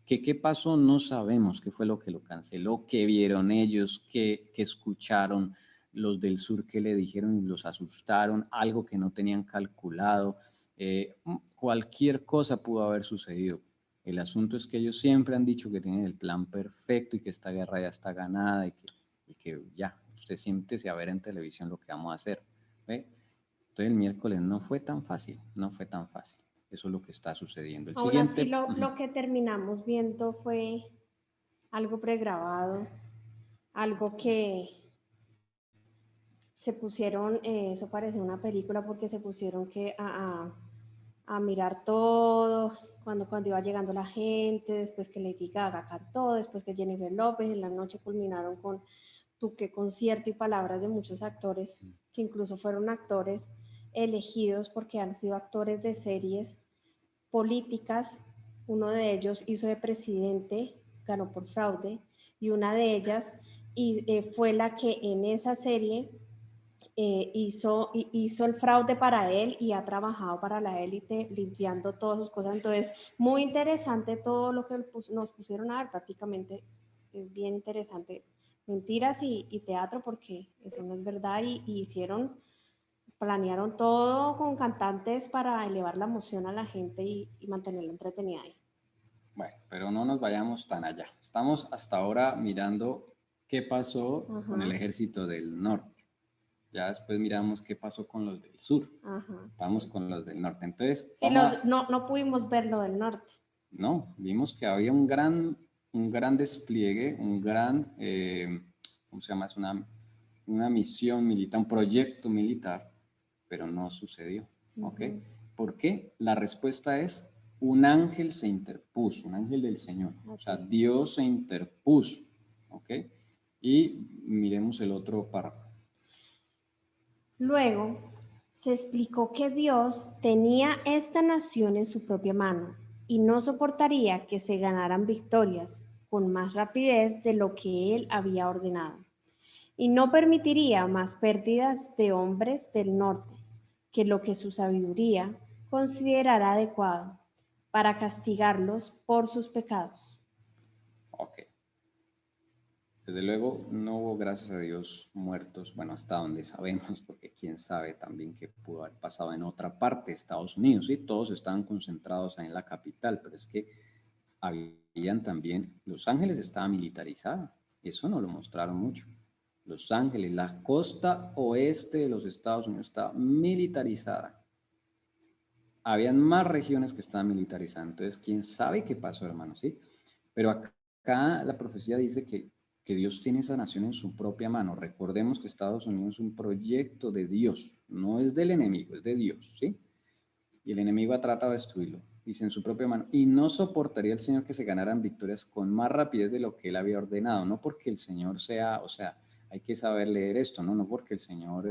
¿Qué pasó? No sabemos qué fue lo que lo canceló, qué vieron ellos, qué escucharon los del sur, qué le dijeron y los asustaron, algo que no tenían calculado. Cualquier cosa pudo haber sucedido. El asunto es que ellos siempre han dicho que tienen el plan perfecto y que esta guerra ya está ganada y que ya, usted siéntese a ver en televisión lo que vamos a hacer. ¿Ve? Entonces el miércoles no fue tan fácil, no fue tan fácil. Eso es lo que está sucediendo. Aún así, lo que terminamos viendo fue algo pregrabado, algo que se pusieron, eso parece una película porque se pusieron a mirar todo, cuando iba llegando la gente, después que Lady Gaga cantó, después que Jennifer López, en la noche culminaron con Tuque concierto y palabras de muchos actores, que incluso fueron actores elegidos porque han sido actores de series políticas. Uno de ellos hizo de presidente, ganó por fraude, y una de ellas fue la que en esa serie hizo el fraude para él y ha trabajado para la élite limpiando todas sus cosas. Entonces, muy interesante todo lo que nos pusieron a ver, prácticamente es bien interesante. Mentiras y teatro, porque eso no es verdad, y planearon todo con cantantes para elevar la emoción a la gente y mantenerla entretenida ahí. Bueno, pero no nos vayamos tan allá. Estamos hasta ahora mirando qué pasó con el ejército del norte. Ya después miramos qué pasó con los del sur. Vamos con los del norte. Entonces, sí, no pudimos ver lo del norte. No, vimos que había un gran despliegue, un gran, ¿cómo se llama? Es una misión militar, un proyecto militar, pero no sucedió. ¿Ok? ¿Por qué? La respuesta es un ángel se interpuso, un ángel del Señor. O sea, Dios se interpuso. ¿Ok? Y miremos el otro párrafo. Luego, se explicó que Dios tenía esta nación en su propia mano y no soportaría que se ganaran victorias con más rapidez de lo que él había ordenado. Y no permitiría más pérdidas de hombres del norte que lo que su sabiduría considerara adecuado para castigarlos por sus pecados. Ok. Desde luego no hubo, gracias a Dios, muertos, bueno, hasta donde sabemos, porque quién sabe también qué pudo haber pasado en otra parte de Estados Unidos, ¿sí? Todos estaban concentrados en la capital, pero es que habían también, Los Ángeles estaba militarizada, eso no lo mostraron mucho. Los Ángeles, la costa oeste de los Estados Unidos estaba militarizada, habían más regiones que estaban militarizadas. Entonces, ¿quién sabe qué pasó, hermanos? ¿Sí? Pero acá la profecía dice que Dios tiene esa nación en su propia mano. Recordemos que Estados Unidos es un proyecto de Dios, no es del enemigo, es de Dios, ¿sí? Y el enemigo ha tratado de destruirlo, dice en su propia mano. Y no soportaría el Señor que se ganaran victorias con más rapidez de lo que Él había ordenado, no porque el Señor sea, o sea, hay que saber leer esto, no porque el Señor,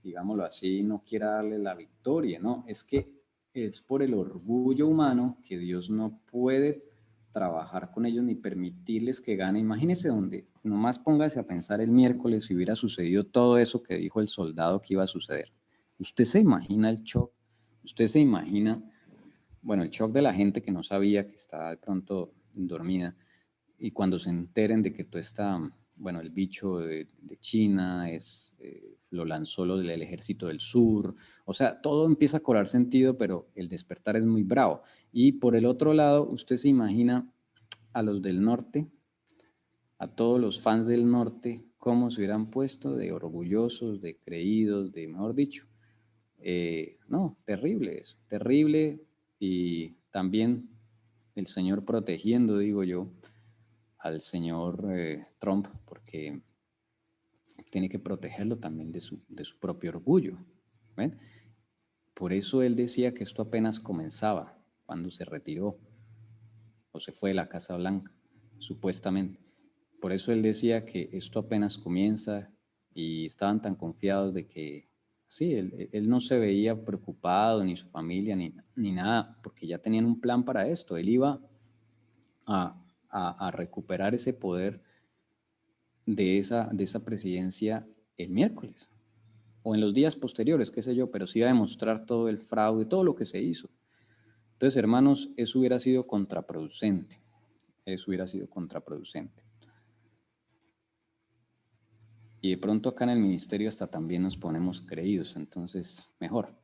digámoslo así, no quiera darle la victoria, no, es que es por el orgullo humano que Dios no puede trabajar con ellos ni permitirles que ganen. Imagínese donde, nomás póngase a pensar el miércoles si hubiera sucedido todo eso que dijo el soldado que iba a suceder. ¿Usted se imagina el shock? ¿Usted se imagina, bueno, el shock de la gente que no sabía, que estaba de pronto dormida, y cuando se enteren de que todo está, bueno, el bicho de China lo lanzó lo del ejército del sur, o sea, todo empieza a cobrar sentido, pero el despertar es muy bravo. Y por el otro lado, usted se imagina a los del norte, a todos los fans del norte, cómo se hubieran puesto de orgullosos, de creídos, de, mejor dicho, no, terrible eso, terrible. Y también el Señor protegiendo, digo yo, al señor Trump, porque tiene que protegerlo también de su propio orgullo. ¿Ven? Por eso él decía que esto apenas comenzaba cuando se retiró o se fue de la Casa Blanca, supuestamente. Por eso él decía que esto apenas comienza y estaban tan confiados de que sí, él no se veía preocupado, ni su familia, ni nada, porque ya tenían un plan para esto. Él iba a recuperar ese poder de esa presidencia el miércoles o en los días posteriores, qué sé yo, pero sí iba a demostrar todo el fraude, todo lo que se hizo. Entonces, hermanos, eso hubiera sido contraproducente. Eso hubiera sido contraproducente. Y de pronto acá en el ministerio hasta también nos ponemos creídos, entonces mejor.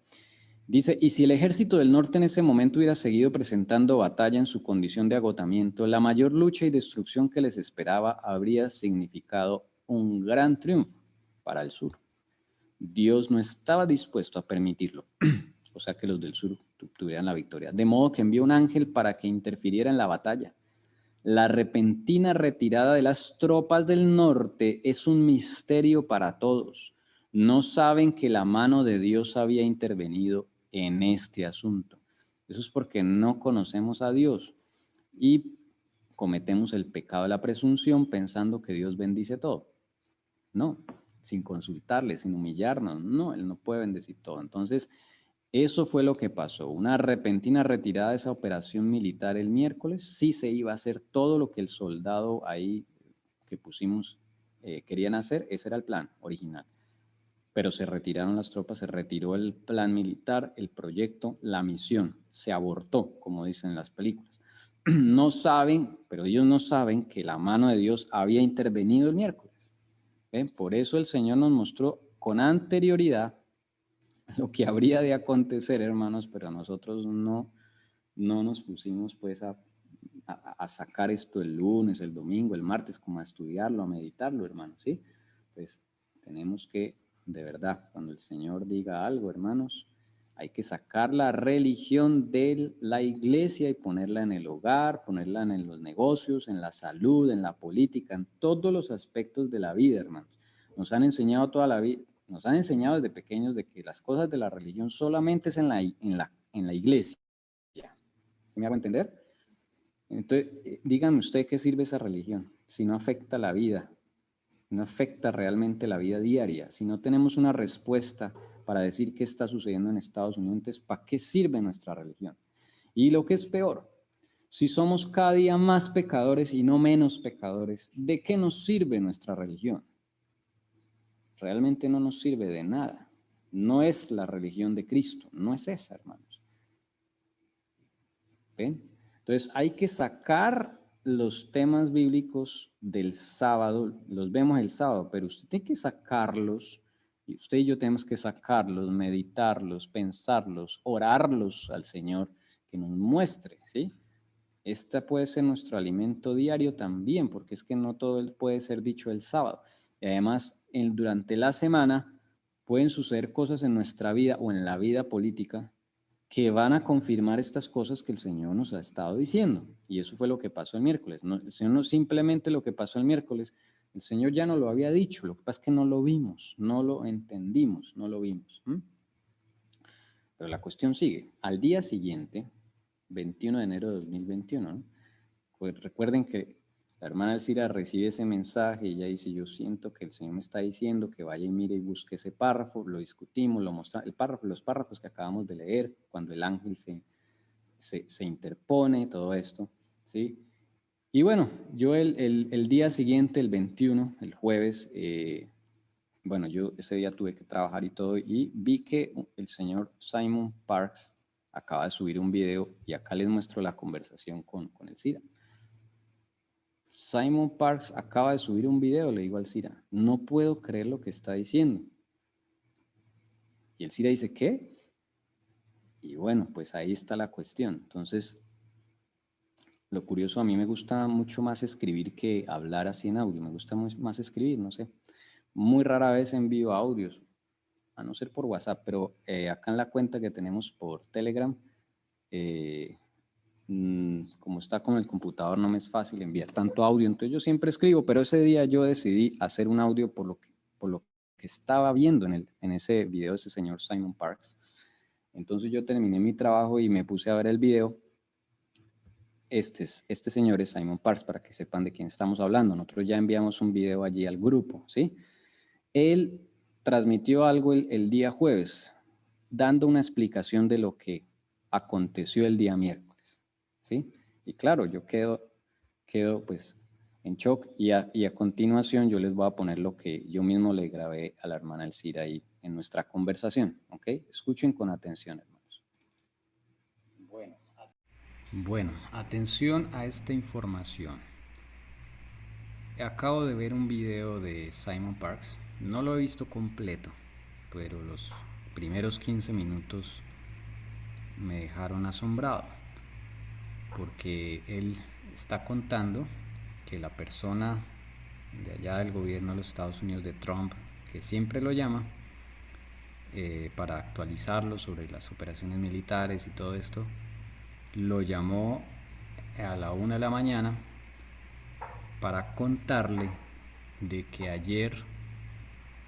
Dice, y si el ejército del norte en ese momento hubiera seguido presentando batalla en su condición de agotamiento, la mayor lucha y destrucción que les esperaba habría significado un gran triunfo para el sur. Dios no estaba dispuesto a permitirlo, o sea que los del sur tuvieran la victoria, de modo que envió un ángel para que interfiriera en la batalla. La repentina retirada de las tropas del norte es un misterio para todos. No saben que la mano de Dios había intervenido en este asunto. Eso es porque no conocemos a Dios y cometemos el pecado de la presunción pensando que Dios bendice todo. No, sin consultarle, sin humillarnos. No, Él no puede bendecir todo. Entonces, eso fue lo que pasó, una repentina retirada de esa operación militar el miércoles. Sí se iba a hacer todo lo que el soldado ahí que pusimos querían hacer, ese era el plan original. Pero se retiraron las tropas, se retiró el plan militar, el proyecto, la misión, se abortó, como dicen las películas. No saben, pero ellos no saben que la mano de Dios había intervenido el miércoles. ¿Ven? Por eso el Señor nos mostró con anterioridad lo que habría de acontecer, hermanos, pero nosotros no nos pusimos pues a sacar esto el lunes, el domingo, el martes, como a estudiarlo, a meditarlo, hermanos, ¿sí? Pues tenemos que, de verdad, cuando el Señor diga algo, hermanos, hay que sacar la religión de la iglesia y ponerla en el hogar, ponerla en los negocios, en la salud, en la política, en todos los aspectos de la vida, hermanos. Nos han enseñado toda la vida, nos han enseñado desde pequeños de que las cosas de la religión solamente es en la iglesia. ¿Me hago entender? Entonces, díganme usted qué sirve esa religión si no afecta la vida, no afecta realmente la vida diaria, si no tenemos una respuesta para decir qué está sucediendo en Estados Unidos, entonces, ¿para qué sirve nuestra religión? Y lo que es peor, si somos cada día más pecadores y no menos pecadores, ¿de qué nos sirve nuestra religión? Realmente no nos sirve de nada. No es la religión de Cristo, no es esa, hermanos. ¿Ven? Entonces hay que sacar los temas bíblicos del sábado, los vemos el sábado, pero usted tiene que sacarlos, y usted y yo tenemos que sacarlos, meditarlos, pensarlos, orarlos al Señor que nos muestre, ¿sí? Este puede ser nuestro alimento diario también, porque es que no todo puede ser dicho el sábado. Y además, durante la semana pueden suceder cosas en nuestra vida o en la vida política que van a confirmar estas cosas que el Señor nos ha estado diciendo. Y eso fue lo que pasó el miércoles. No, el Señor no simplemente lo que pasó el miércoles, el Señor ya nos lo había dicho, lo que pasa es que no lo vimos, no lo entendimos, no lo vimos. Pero la cuestión sigue. Al día siguiente, 21 de enero de 2021, ¿no? Pues recuerden que la hermana Elcira recibe ese mensaje y ella dice, yo siento que el Señor me está diciendo que vaya y mire y busque ese párrafo, lo discutimos, lo mostramos, los párrafos que acabamos de leer, cuando el ángel se interpone, todo esto, ¿sí? Y bueno, yo el día siguiente, el 21, el jueves, bueno, yo ese día tuve que trabajar y todo, y vi que el señor Simon Parks acaba de subir un video, y acá les muestro la conversación con Elcira. Simon Parks acaba de subir un video, le digo al Elcira, no puedo creer lo que está diciendo. Y Elcira dice, ¿qué? Y bueno, pues ahí está la cuestión. Entonces, lo curioso, a mí me gusta mucho más escribir que hablar así en audio, me gusta más escribir, no sé. Muy rara vez envío audios, a no ser por WhatsApp, pero acá en la cuenta que tenemos por Telegram, como está con el computador no me es fácil enviar tanto audio, entonces yo siempre escribo, pero ese día yo decidí hacer un audio por lo que estaba viendo en ese video de ese señor Simon Parks. Entonces yo terminé mi trabajo y me puse a ver el video. Este señor es Simon Parks, para que sepan de quién estamos hablando. Nosotros ya enviamos un video allí al grupo, ¿sí? Él transmitió algo el día jueves, dando una explicación de lo que aconteció el día miércoles, ¿sí? Y claro, yo quedo pues en shock, y a continuación yo les voy a poner lo que yo mismo le grabé a la hermana Elcira ahí en nuestra conversación, ¿ok? Escuchen con atención, hermanos. Bueno, atención a esta información. Acabo de ver un video de Simon Parks, no lo he visto completo, pero los primeros 15 minutos me dejaron asombrado, porque él está contando que la persona de allá del gobierno de los Estados Unidos, de Trump, que siempre lo llama para actualizarlo sobre las operaciones militares y todo esto, lo llamó a la 1 de la mañana para contarle de que ayer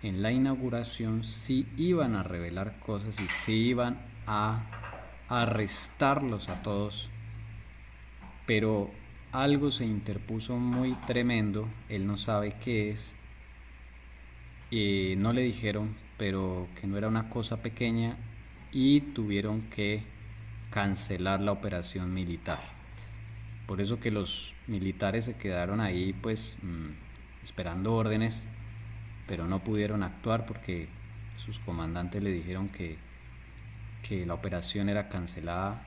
en la inauguración sí iban a revelar cosas y sí iban a arrestarlos a todos, pero algo se interpuso muy tremendo, él no sabe qué es, no le dijeron, pero que no era una cosa pequeña, y tuvieron que cancelar la operación militar. Por eso que los militares se quedaron ahí pues esperando órdenes, pero no pudieron actuar porque sus comandantes le dijeron que la operación era cancelada.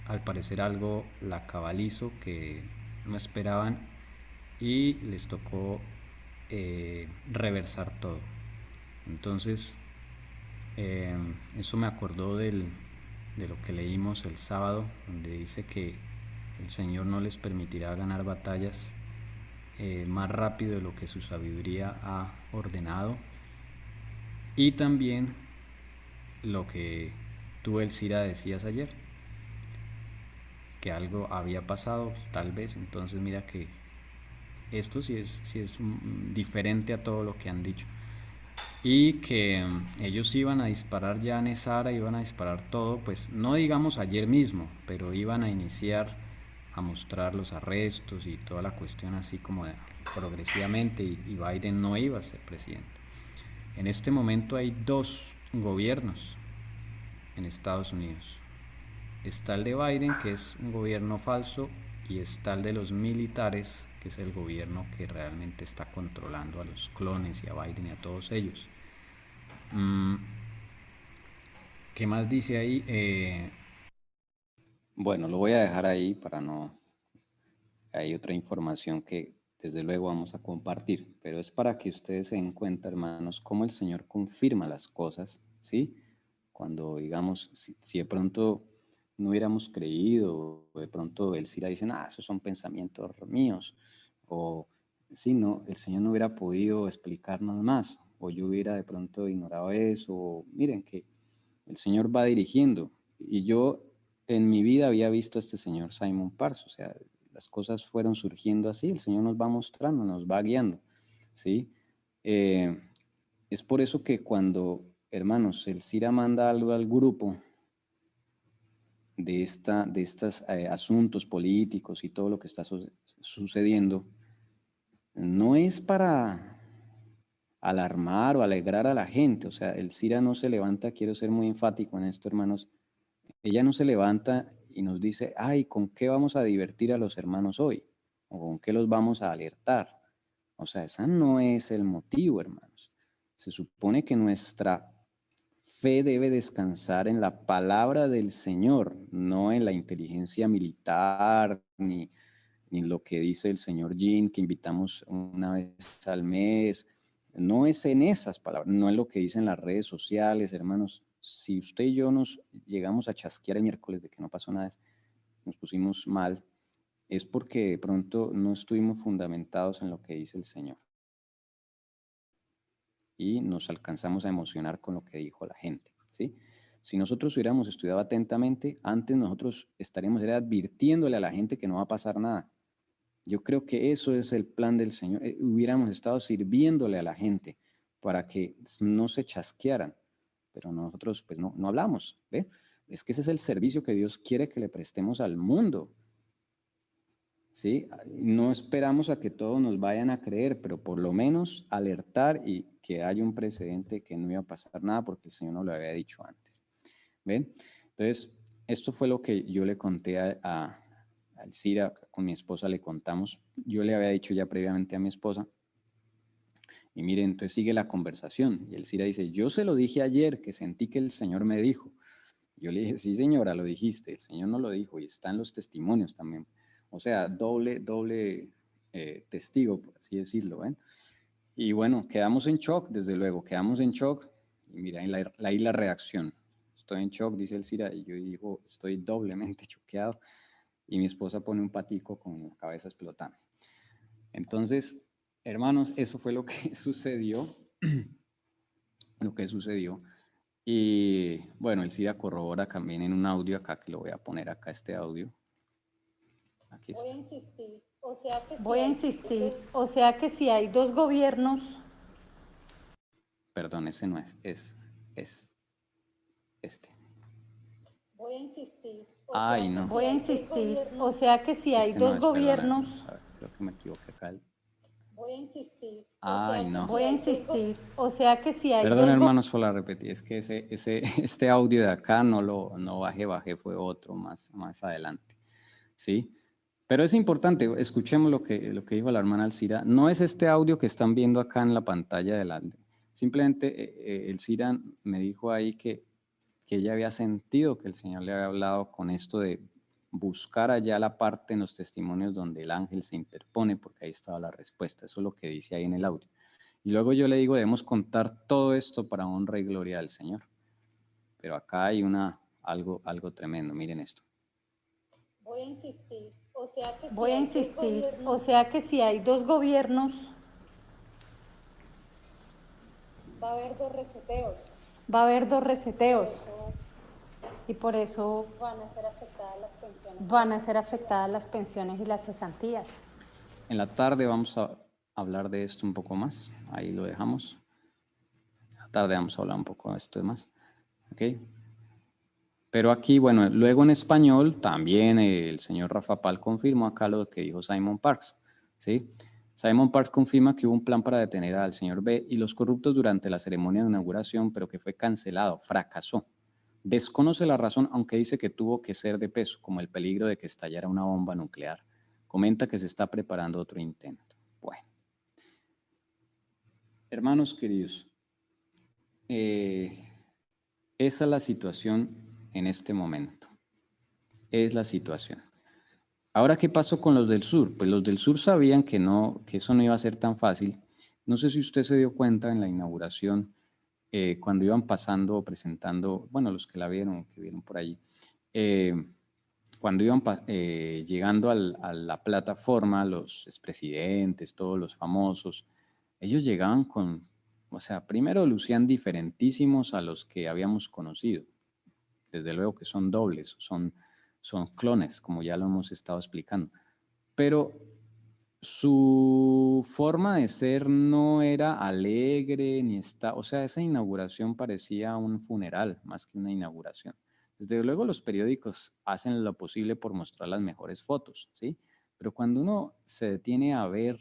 Al parecer algo la cabalizo que no esperaban, y les tocó reversar todo. Entonces eso me acordó de lo que leímos el sábado, donde dice que el Señor no les permitirá ganar batallas más rápido de lo que su sabiduría ha ordenado. Y también lo que tú, Elcira, decías ayer, que algo había pasado, tal vez. Entonces mira que esto sí es diferente a todo lo que han dicho. Y que ellos iban a disparar ya en Esara, iban a disparar todo, pues no digamos ayer mismo, pero iban a iniciar a mostrar los arrestos y toda la cuestión así como progresivamente, y Biden no iba a ser presidente. En este momento hay dos gobiernos en Estados Unidos. Está el de Biden, que es un gobierno falso, y está el de los militares, que es el gobierno que realmente está controlando a los clones y a Biden y a todos ellos. ¿Qué más dice ahí? Bueno, lo voy a dejar ahí para no... Hay otra información que desde luego vamos a compartir, pero es para que ustedes se den cuenta, hermanos, cómo el Señor confirma las cosas, ¿sí? Cuando, digamos, si de pronto no hubiéramos creído, o de pronto el Elcira dice, esos son pensamientos míos, o sí, no, el Señor no hubiera podido explicarnos más, o yo hubiera de pronto ignorado eso, o miren que el Señor va dirigiendo. Y yo en mi vida había visto a este señor Simon Parks, o sea, las cosas fueron surgiendo así, el Señor nos va mostrando, nos va guiando, ¿sí? Eh, es por eso que cuando, hermanos, el CIRA manda algo al grupo de estos asuntos políticos y todo lo que está sucediendo, no es para alarmar o alegrar a la gente, o sea, el CIRA no se levanta, quiero ser muy enfático en esto, hermanos, ella no se levanta y nos dice, ay, ¿con qué vamos a divertir a los hermanos hoy? ¿O con qué los vamos a alertar? O sea, ese no es el motivo, hermanos. Se supone que nuestra fe debe descansar en la palabra del Señor, no en la inteligencia militar, ni lo que dice el señor Jean, que invitamos una vez al mes. No es en esas palabras, no es lo que dicen las redes sociales, hermanos. Si usted y yo nos llegamos a chasquear el miércoles de que no pasó nada, nos pusimos mal, es porque de pronto no estuvimos fundamentados en lo que dice el Señor. Y nos alcanzamos a emocionar con lo que dijo la gente, ¿sí? Si nosotros hubiéramos estudiado atentamente, antes nosotros estaríamos advirtiéndole a la gente que no va a pasar nada. Yo creo que eso es el plan del Señor. Hubiéramos estado sirviéndole a la gente para que no se chasquearan, pero nosotros pues no hablamos, ¿ve? Es que ese es el servicio que Dios quiere que le prestemos al mundo, ¿sí? No esperamos a que todos nos vayan a creer, pero por lo menos alertar y que haya un precedente que no iba a pasar nada porque el Señor nos lo había dicho antes, ¿ven? Entonces, esto fue lo que yo le conté al CIRA, con mi esposa le contamos. Yo le había dicho ya previamente a mi esposa. Y miren, entonces sigue la conversación. Y el CIRA dice, yo se lo dije ayer, que sentí que el Señor me dijo. Yo le dije, sí señora, lo dijiste. El Señor no lo dijo y está en los testimonios también. O sea, doble testigo, por así decirlo. ¿ven? Y bueno, quedamos en shock, desde luego, quedamos en shock. Y mira, ahí la reacción. Estoy en shock, dice el CIRA, y yo digo, estoy doblemente choqueado. Y mi esposa pone un patico con la cabeza explotando. Entonces, hermanos, eso fue lo que sucedió, Y bueno, el CIRA corrobora también en un audio acá, que lo voy a poner acá, este audio. Aquí está. Voy a insistir, o sea que si hay dos gobiernos. Perdón, ese no es este. Voy a insistir. Ay, no. Voy a insistir, o sea que si hay dos gobiernos. A ver, creo que me equivoqué acá. Voy a insistir. Ay, no. Voy a insistir, o sea que si hay dos Perdón, hermanos, por la repetida. Es que este audio de acá no bajé, fue otro más adelante. ¿Sí? Pero es importante, escuchemos lo que dijo la hermana Alcira. No es este audio que están viendo acá en la pantalla delante. Simplemente el CIRA me dijo ahí que ella había sentido que el Señor le había hablado con esto de buscar allá la parte en los testimonios donde el ángel se interpone, porque ahí estaba la respuesta. Eso es lo que dice ahí en el audio. Y luego yo le digo, debemos contar todo esto para honra y gloria del Señor. Pero acá hay algo tremendo. Miren esto. Voy a insistir, o sea que si hay dos gobiernos, va a haber dos reseteos. Y por eso van a ser afectadas las pensiones y las cesantías. En la tarde vamos a hablar de esto un poco más. Ahí lo dejamos. En la tarde vamos a hablar un poco de esto más. ¿Ok? Pero aquí, bueno, luego en español también el señor Rafa Pal confirmó acá lo que dijo Simon Parks, ¿sí? Simon Parks confirma que hubo un plan para detener al señor B y los corruptos durante la ceremonia de inauguración, pero que fue cancelado, fracasó. Desconoce la razón, aunque dice que tuvo que ser de peso, como el peligro de que estallara una bomba nuclear. Comenta que se está preparando otro intento. Bueno. Hermanos queridos, esa es la situación en este momento. Es la situación. Ahora, ¿qué pasó con los del sur? Pues los del sur sabían que eso no iba a ser tan fácil. No sé si usted se dio cuenta en la inauguración, cuando iban pasando o presentando, bueno, los que la vieron, que vieron por allí, cuando iban llegando a la plataforma, los expresidentes, todos los famosos, ellos llegaban o sea, primero lucían diferentísimos a los que habíamos conocido. Desde luego que son dobles, son clones, como ya lo hemos estado explicando. Pero su forma de ser no era alegre, o sea, esa inauguración parecía un funeral más que una inauguración. Desde luego los periódicos hacen lo posible por mostrar las mejores fotos, ¿sí? Pero cuando uno se detiene a ver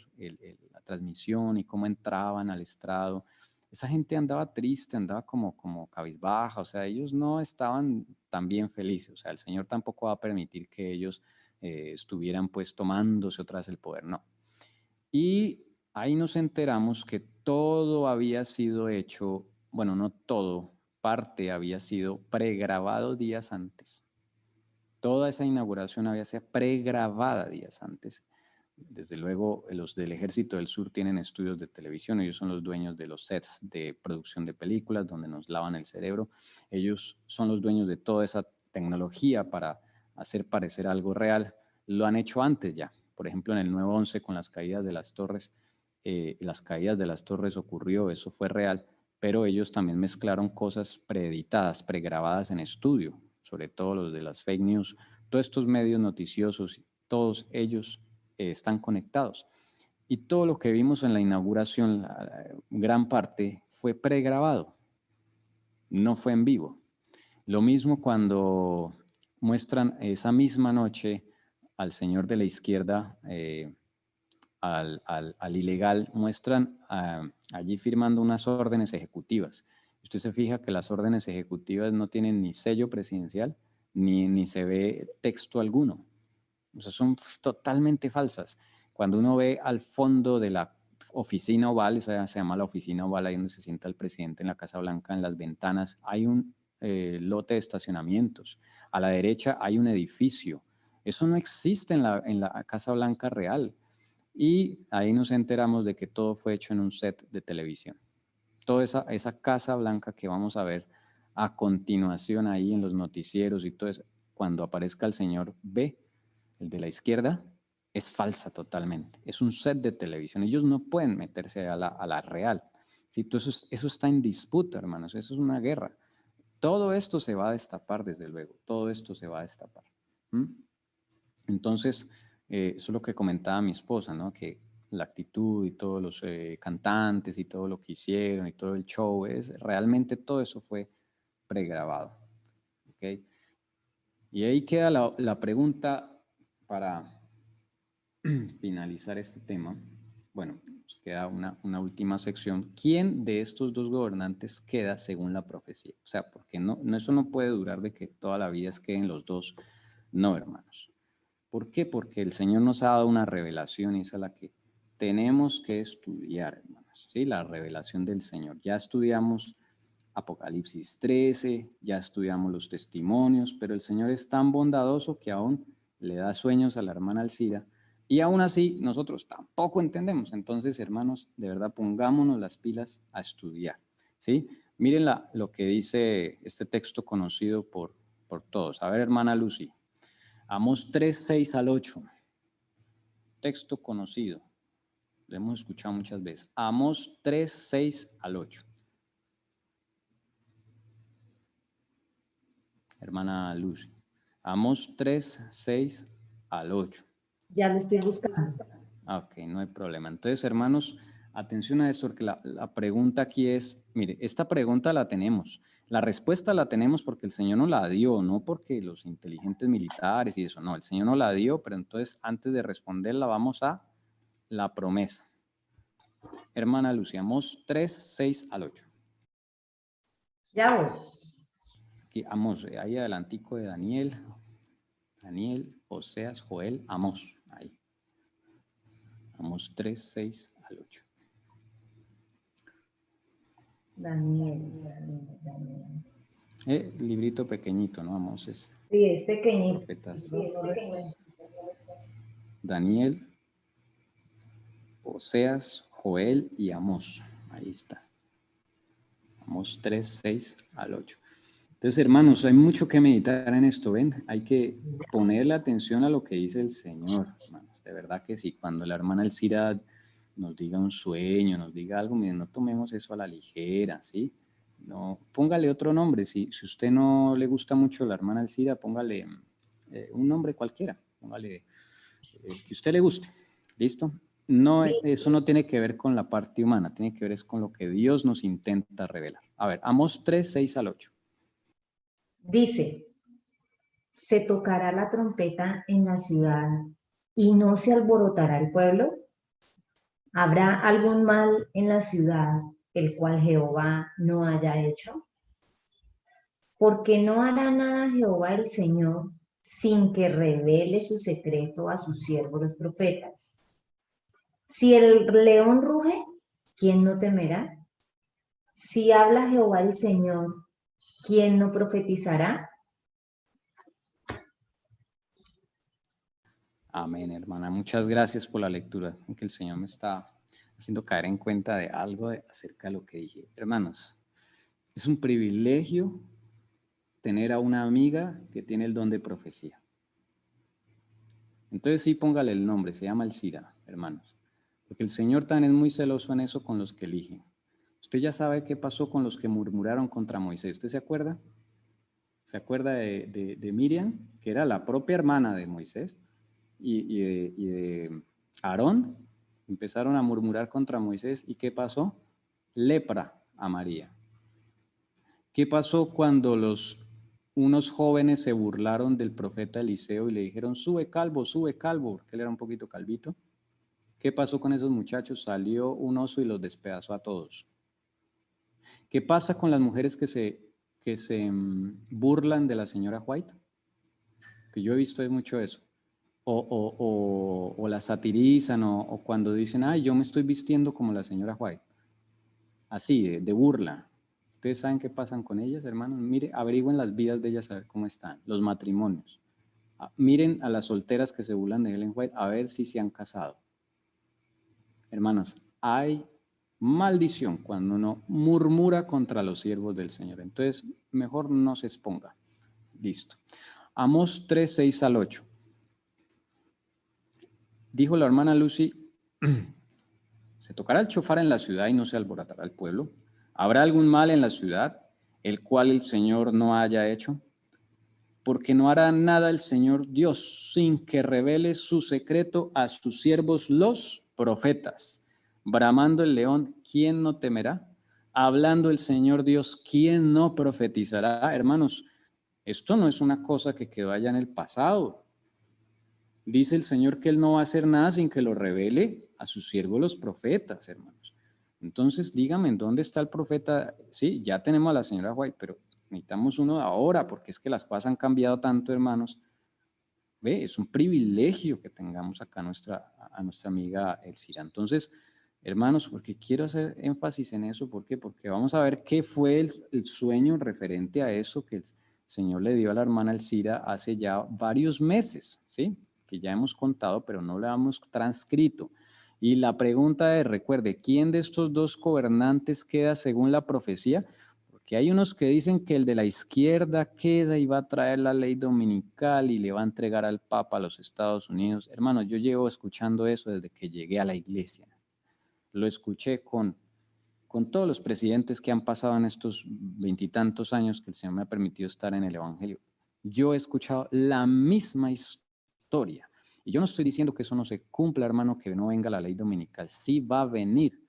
la transmisión y cómo entraban al estrado, esa gente andaba triste, andaba como cabizbaja, o sea, ellos no estaban tan bien felices, o sea, el Señor tampoco va a permitir que ellos estuvieran pues tomándose otra vez el poder, no. Y ahí nos enteramos que todo había sido hecho, bueno, no todo, parte había sido pregrabado días antes. Toda esa inauguración había sido pregrabada días antes. Desde luego, los del Ejército del Sur tienen estudios de televisión, ellos son los dueños de los sets de producción de películas, donde nos lavan el cerebro. Ellos son los dueños de toda esa tecnología para hacer parecer algo real. Lo han hecho antes ya. Por ejemplo, en el 9/11 con las caídas de las torres ocurrió, eso fue real, pero ellos también mezclaron cosas preeditadas, pregrabadas en estudio, sobre todo los de las fake news. Todos estos medios noticiosos, todos ellos están conectados. Y todo lo que vimos en la inauguración, la gran parte, fue pregrabado, no fue en vivo. Lo mismo cuando muestran esa misma noche al señor de la izquierda, al ilegal, muestran allí firmando unas órdenes ejecutivas. Usted se fija que las órdenes ejecutivas no tienen ni sello presidencial, ni se ve texto alguno. O sea, son totalmente falsas. Cuando uno ve al fondo de la oficina oval, se llama la oficina oval, ahí donde se sienta el presidente en la Casa Blanca, en las ventanas, hay un lote de estacionamientos. A la derecha hay un edificio. Eso no existe en la Casa Blanca real. Y ahí nos enteramos de que todo fue hecho en un set de televisión. Toda esa Casa Blanca que vamos a ver a continuación ahí en los noticieros y todo eso, cuando aparezca el señor B, el de la izquierda, es falsa totalmente. Es un set de televisión. Ellos no pueden meterse a la real. ¿Sí? Entonces, eso está en disputa, hermanos. Eso es una guerra. Todo esto se va a destapar, desde luego. Todo esto se va a destapar. Entonces, eso es lo que comentaba mi esposa, ¿no? Que la actitud y todos los cantantes y todo lo que hicieron y todo el show, realmente todo eso fue pregrabado. ¿Ok? Y ahí queda la pregunta para finalizar este tema. Bueno, nos queda una última sección. ¿Quién de estos dos gobernantes queda según la profecía? O sea, porque eso no puede durar de que toda la vida queden los dos. No, hermanos. ¿Por qué? Porque el Señor nos ha dado una revelación y esa es la que tenemos que estudiar, hermanos. ¿Sí? La revelación del Señor. Ya estudiamos Apocalipsis 13, ya estudiamos los testimonios, pero el Señor es tan bondadoso que aún le da sueños a la hermana Alcira y aún así nosotros tampoco entendemos. Entonces, hermanos, de verdad pongámonos las pilas a estudiar, ¿sí? Miren lo que dice este texto conocido por todos. A ver, hermana Lucy, Amós 3, 6 al 8, texto conocido, lo hemos escuchado muchas veces. Amós 3, 6 al 8. Hermana Lucy. Amós 3, 6 al 8. Ya lo estoy buscando. Ok, no hay problema. Entonces, hermanos, atención a esto, porque la pregunta aquí es, mire, esta pregunta la tenemos. La respuesta la tenemos porque el Señor nos la dio, no porque los inteligentes militares y eso, no, el Señor nos la dio, pero entonces antes de responderla vamos a la promesa. Hermana Lucy, Amós 3, 6 al 8. Ya voy. Aquí, Amós, ahí adelantico de Daniel, Oseas, Joel, Amós, ahí. Amós 3, 6 al 8. Daniel. Librito pequeñito, ¿no? Amós es. Sí, es pequeñito. Profetas. Sí, es pequeñito. Daniel, Oseas, Joel y Amós. Ahí está. Amós 3, 6 al 8. Entonces, hermanos, hay mucho que meditar en esto, ¿ven? Hay que ponerle atención a lo que dice el Señor, hermanos. De verdad que sí. Cuando la hermana Elcira nos diga un sueño, nos diga algo, miren, no tomemos eso a la ligera, ¿sí? No, póngale otro nombre. Si usted no le gusta mucho la hermana Alcira, póngale un nombre cualquiera. Póngale el que a usted le guste. ¿Listo? No, eso no tiene que ver con la parte humana, tiene que ver es con lo que Dios nos intenta revelar. A ver, Amós 3, 6 al 8. Dice, ¿se tocará la trompeta en la ciudad y no se alborotará el pueblo? ¿Habrá algún mal en la ciudad el cual Jehová no haya hecho? Porque no hará nada Jehová el Señor sin que revele su secreto a sus siervos los profetas. Si el león ruge, ¿quién no temerá? Si habla Jehová el Señor, ¿quién no profetizará? Amén, hermana. Muchas gracias por la lectura, que el Señor me está haciendo caer en cuenta de algo acerca de lo que dije. Hermanos, es un privilegio tener a una amiga que tiene el don de profecía. Entonces sí, póngale el nombre, se llama Alcira, hermanos. Porque el Señor también es muy celoso en eso con los que eligen. Usted ya sabe qué pasó con los que murmuraron contra Moisés. ¿Usted se acuerda? ¿Se acuerda de Miriam, que era la propia hermana de Moisés? Y de Aarón. Empezaron a murmurar contra Moisés. ¿Y qué pasó? Lepra a María. ¿Qué pasó cuando unos jóvenes se burlaron del profeta Eliseo y le dijeron, sube calvo, porque él era un poquito calvito? ¿Qué pasó con esos muchachos? Salió un oso y los despedazó a todos. ¿Qué pasa con las mujeres que se burlan de la señora White? Que yo he visto mucho eso. O la satirizan, o cuando dicen, ay, yo me estoy vistiendo como la señora White. Así, de burla. ¿Ustedes saben qué pasan con ellas, hermanos? Mire, averigüen las vidas de ellas a ver cómo están, los matrimonios. Miren a las solteras que se burlan de Ellen White a ver si se han casado. Hermanos, hay maldición cuando uno murmura contra los siervos del Señor. Entonces, mejor no se exponga. Listo. Amós 3, 6 al 8. Dijo la hermana Lucy, se tocará el chofar en la ciudad y no se alborotará el pueblo. ¿Habrá algún mal en la ciudad, el cual el Señor no haya hecho? Porque no hará nada el Señor Dios sin que revele su secreto a sus siervos los profetas. Bramando el león, ¿quién no temerá? Hablando el Señor Dios, ¿quién no profetizará? Hermanos, esto no es una cosa que quedó allá en el pasado. Dice el Señor que Él no va a hacer nada sin que lo revele a sus siervos los profetas, hermanos. Entonces, dígame, ¿en dónde está el profeta? Sí, ya tenemos a la señora White, pero necesitamos uno ahora, porque es que las cosas han cambiado tanto, hermanos. Ve, es un privilegio que tengamos acá a nuestra amiga Elcira. Entonces, hermanos, porque quiero hacer énfasis en eso, ¿por qué? Porque vamos a ver qué fue el sueño referente a eso que el Señor le dio a la hermana Elcira hace ya varios meses, ¿sí? Que ya hemos contado, pero no lo hemos transcrito. Y la pregunta es, recuerde, ¿quién de estos dos gobernantes queda según la profecía? Porque hay unos que dicen que el de la izquierda queda y va a traer la ley dominical y le va a entregar al Papa a los Estados Unidos. Hermanos, yo llevo escuchando eso desde que llegué a la iglesia. Lo escuché con todos los presidentes que han pasado en estos 20 y tantos años que el Señor me ha permitido estar en el Evangelio. Yo he escuchado la misma historia. Y yo no estoy diciendo que eso no se cumpla, hermano, que no venga la ley dominical. Sí va a venir.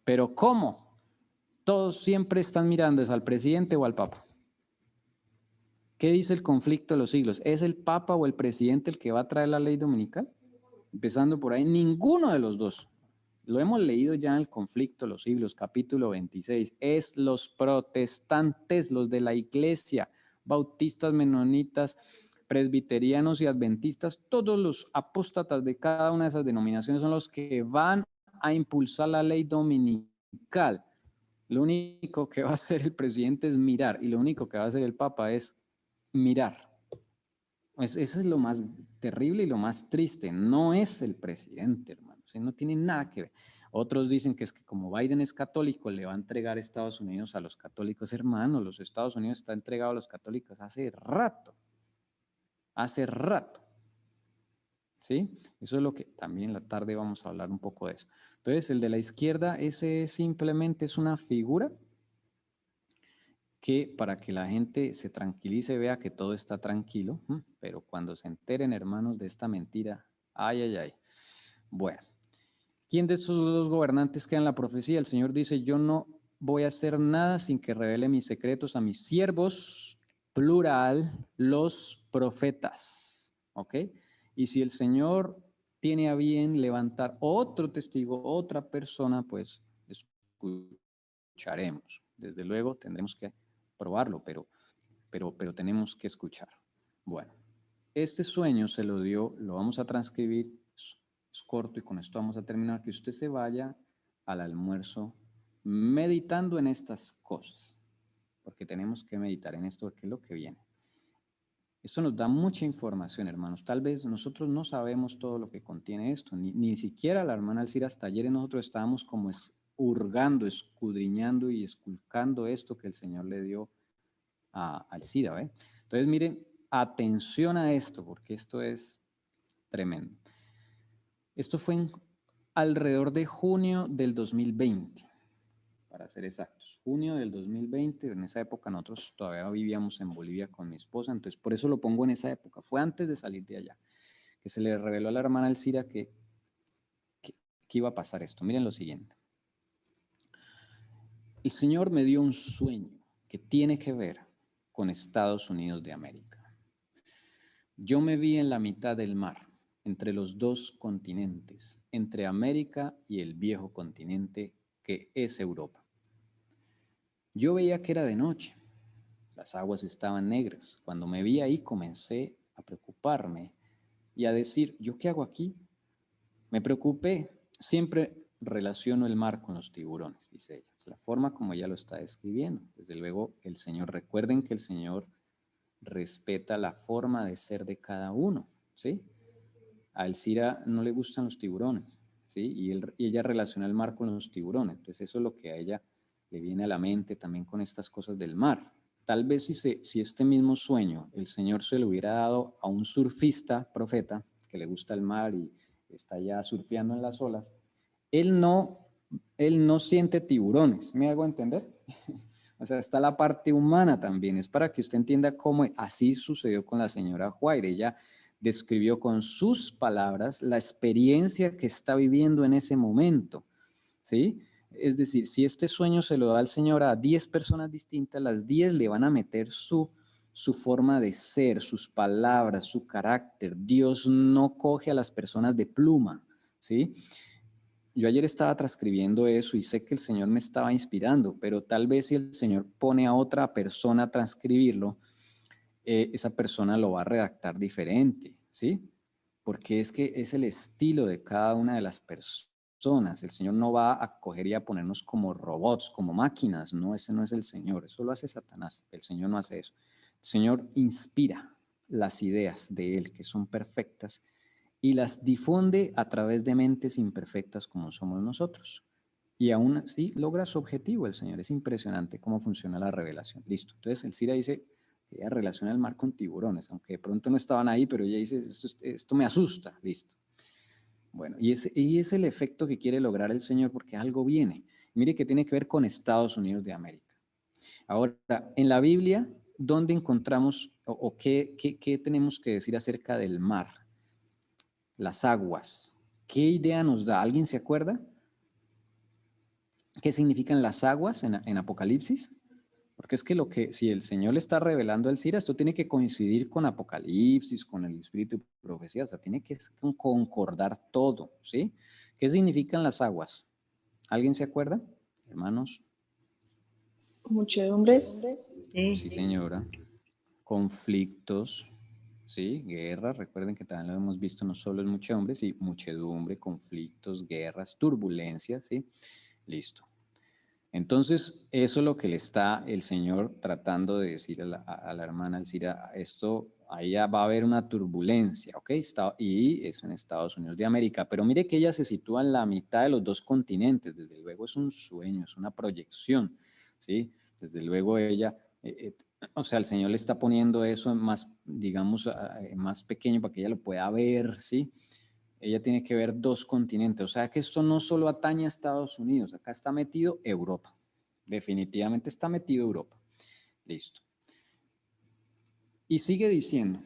Pero ¿cómo? Todos siempre están mirando es al presidente o al Papa. ¿Qué dice el conflicto de los siglos? ¿Es el Papa o el presidente el que va a traer la ley dominical? Empezando por ahí, ninguno de los dos. Lo hemos leído ya en el conflicto de los siglos, capítulo 26. Es los protestantes, los de la iglesia, bautistas, menonitas, presbiterianos y adventistas, todos los apóstatas de cada una de esas denominaciones son los que van a impulsar la ley dominical. Lo único que va a hacer el presidente es mirar y lo único que va a hacer el Papa es mirar. Eso es lo más terrible y lo más triste. No es el presidente, hermano. O sea, no tiene nada que ver. Otros dicen que es que como Biden es católico, le va a entregar Estados Unidos a los católicos. Hermano, los Estados Unidos está entregado a los católicos hace rato. Hace rato. ¿Sí? Eso es lo que también en la tarde vamos a hablar un poco de eso. Entonces, el de la izquierda, ese simplemente es una figura que para que la gente se tranquilice, vea que todo está tranquilo, pero cuando se enteren, hermanos, de esta mentira, ay, ay, ay. Bueno, ¿quién de esos dos gobernantes queda en la profecía? El Señor dice, yo no voy a hacer nada sin que revele mis secretos a mis siervos, plural, los profetas, ¿ok? Y si el Señor tiene a bien levantar otro testigo, otra persona, pues escucharemos. Desde luego tendremos que probarlo, pero tenemos que escuchar. Bueno, este sueño se lo dio, lo vamos a transcribir, es corto y con esto vamos a terminar, que usted se vaya al almuerzo meditando en estas cosas, porque tenemos que meditar en esto, porque es lo que viene. Esto nos da mucha información, hermanos. Tal vez nosotros no sabemos todo lo que contiene esto, ni siquiera la hermana Alcira, hasta ayer nosotros estábamos como hurgando, escudriñando y esculcando esto que el Señor le dio a Alcira, ¿ve? Entonces, miren, atención a esto, porque esto es tremendo. Esto fue alrededor de junio del 2020, para ser exactos. Junio del 2020, en esa época nosotros todavía vivíamos en Bolivia con mi esposa, entonces por eso lo pongo en esa época. Fue antes de salir de allá, que se le reveló a la hermana Alcira que iba a pasar esto. Miren lo siguiente. El Señor me dio un sueño que tiene que ver con Estados Unidos de América. Yo me vi en la mitad del mar, entre los dos continentes, entre América y el viejo continente que es Europa. Yo veía que era de noche, las aguas estaban negras. Cuando me vi ahí comencé a preocuparme y a decir, ¿yo qué hago aquí? Me preocupé, siempre relaciono el mar con los tiburones, dice ella. Es la forma como ella lo está describiendo. Desde luego, el Señor, recuerden que el Señor respeta la forma de ser de cada uno, ¿sí? A Alcira no le gustan los tiburones, ¿sí? Y ella relaciona el mar con los tiburones. Entonces eso es lo que a ella le viene a la mente también con estas cosas del mar. Tal vez si este mismo sueño el Señor se lo hubiera dado a un surfista, profeta, que le gusta el mar y está ya surfeando en las olas, él no siente tiburones, ¿me hago entender? O sea, está la parte humana también, es para que usted entienda cómo así sucedió con la señora Juaire. Ella describió con sus palabras la experiencia que está viviendo en ese momento, ¿sí? Es decir, si este sueño se lo da el Señor a 10 personas distintas, las 10 le van a meter su forma de ser, sus palabras, su carácter. Dios no coge a las personas de pluma, ¿sí? Yo ayer estaba transcribiendo eso y sé que el Señor me estaba inspirando, pero tal vez si el Señor pone a otra persona a transcribirlo, esa persona lo va a redactar diferente, ¿sí? Porque es que es el estilo de cada una de las personas. El Señor no va a coger y a ponernos como robots, como máquinas. No, ese no es el Señor. Eso lo hace Satanás. El Señor no hace eso. El Señor inspira las ideas de Él, que son perfectas, y las difunde a través de mentes imperfectas como somos nosotros. Y aún así logra su objetivo el Señor. Es impresionante cómo funciona la revelación. Listo. Entonces el Cira dice, ella relaciona el mar con tiburones, aunque de pronto no estaban ahí, pero ella dice, esto me asusta. Listo. Bueno, y es el efecto que quiere lograr el Señor porque algo viene. Mire que tiene que ver con Estados Unidos de América. Ahora, en la Biblia, ¿dónde encontramos o qué tenemos que decir acerca del mar? Las aguas. ¿Qué idea nos da? ¿Alguien se acuerda? ¿Qué significan las aguas en Apocalipsis? Porque es que si el Señor le está revelando al Cira, esto tiene que coincidir con Apocalipsis, con el Espíritu de Profecía, o sea, tiene que concordar todo, ¿sí? ¿Qué significan las aguas? ¿Alguien se acuerda, hermanos? Muchedumbres. Sí, señora. Conflictos, ¿sí? Guerra, recuerden que también lo hemos visto, no solo en muchedumbre, sí, muchedumbre, conflictos, guerras, turbulencias, ¿sí? Listo. Entonces, eso es lo que le está el Señor tratando de decir a la hermana Alcira. Esto, ahí va a haber una turbulencia, ¿ok? Y es en Estados Unidos de América. Pero mire que ella se sitúa en la mitad de los dos continentes. Desde luego es un sueño, es una proyección, ¿sí? Desde luego ella, o sea, el Señor le está poniendo eso más, digamos, más pequeño para que ella lo pueda ver, ¿sí? Ella tiene que ver dos continentes, o sea que esto no solo atañe a Estados Unidos, acá está metido Europa, definitivamente está metido Europa. Listo. Y sigue diciendo,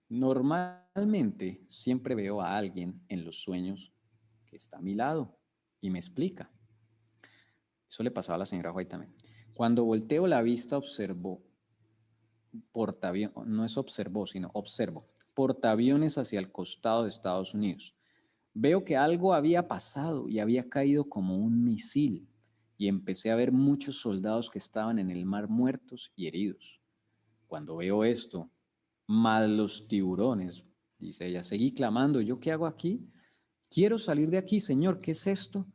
normalmente siempre veo a alguien en los sueños que está a mi lado y me explica. Eso le pasaba a la señora White también. Cuando volteo la vista observo portaaviones, no es observó, sino observo, portaaviones hacia el costado de Estados Unidos. Veo que algo había pasado y había caído como un misil y empecé a ver muchos soldados que estaban en el mar muertos y heridos. Cuando veo esto, más los tiburones, dice ella, seguí clamando, ¿yo qué hago aquí? Quiero salir de aquí, Señor, ¿qué es esto?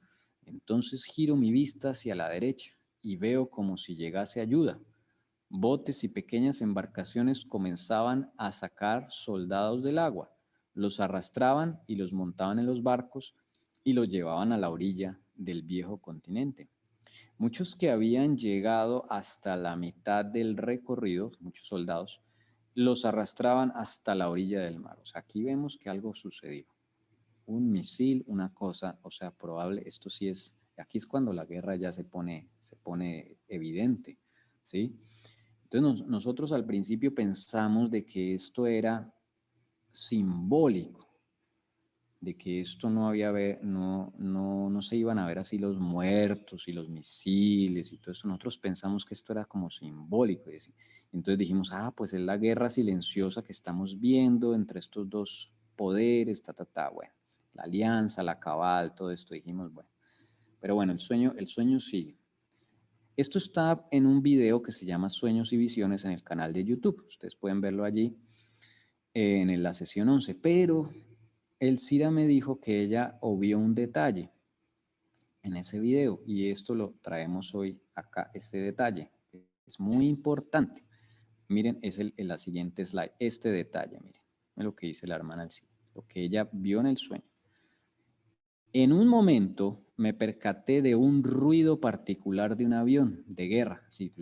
Entonces giro mi vista hacia la derecha y veo como si llegase ayuda. Botes y pequeñas embarcaciones comenzaban a sacar soldados del agua, los arrastraban y los montaban en los barcos y los llevaban a la orilla del viejo continente. Muchos que habían llegado hasta la mitad del recorrido, muchos soldados, los arrastraban hasta la orilla del mar. O sea, aquí vemos que algo sucedió. Un misil, una cosa, o sea, probable, esto sí es, aquí es cuando la guerra ya se pone evidente, ¿sí? Entonces nosotros al principio pensamos de que esto era simbólico, de que esto no se iban a ver así los muertos y los misiles y todo eso. Nosotros pensamos que esto era como simbólico. Entonces dijimos, pues es la guerra silenciosa que estamos viendo entre estos dos poderes, bueno, la alianza, la cabal, todo esto, dijimos, bueno. Pero bueno, el sueño sigue. Esto está en un video que se llama Sueños y Visiones en el canal de YouTube. Ustedes pueden verlo allí en la sesión 11, pero Elcira me dijo que ella obvió un detalle en ese video y esto lo traemos hoy acá, este detalle. Es muy importante. Miren, es la siguiente slide, este detalle, miren lo que dice la hermana Elcira, lo que ella vio en el sueño. En un momento me percaté de un ruido particular de un avión de guerra. Así,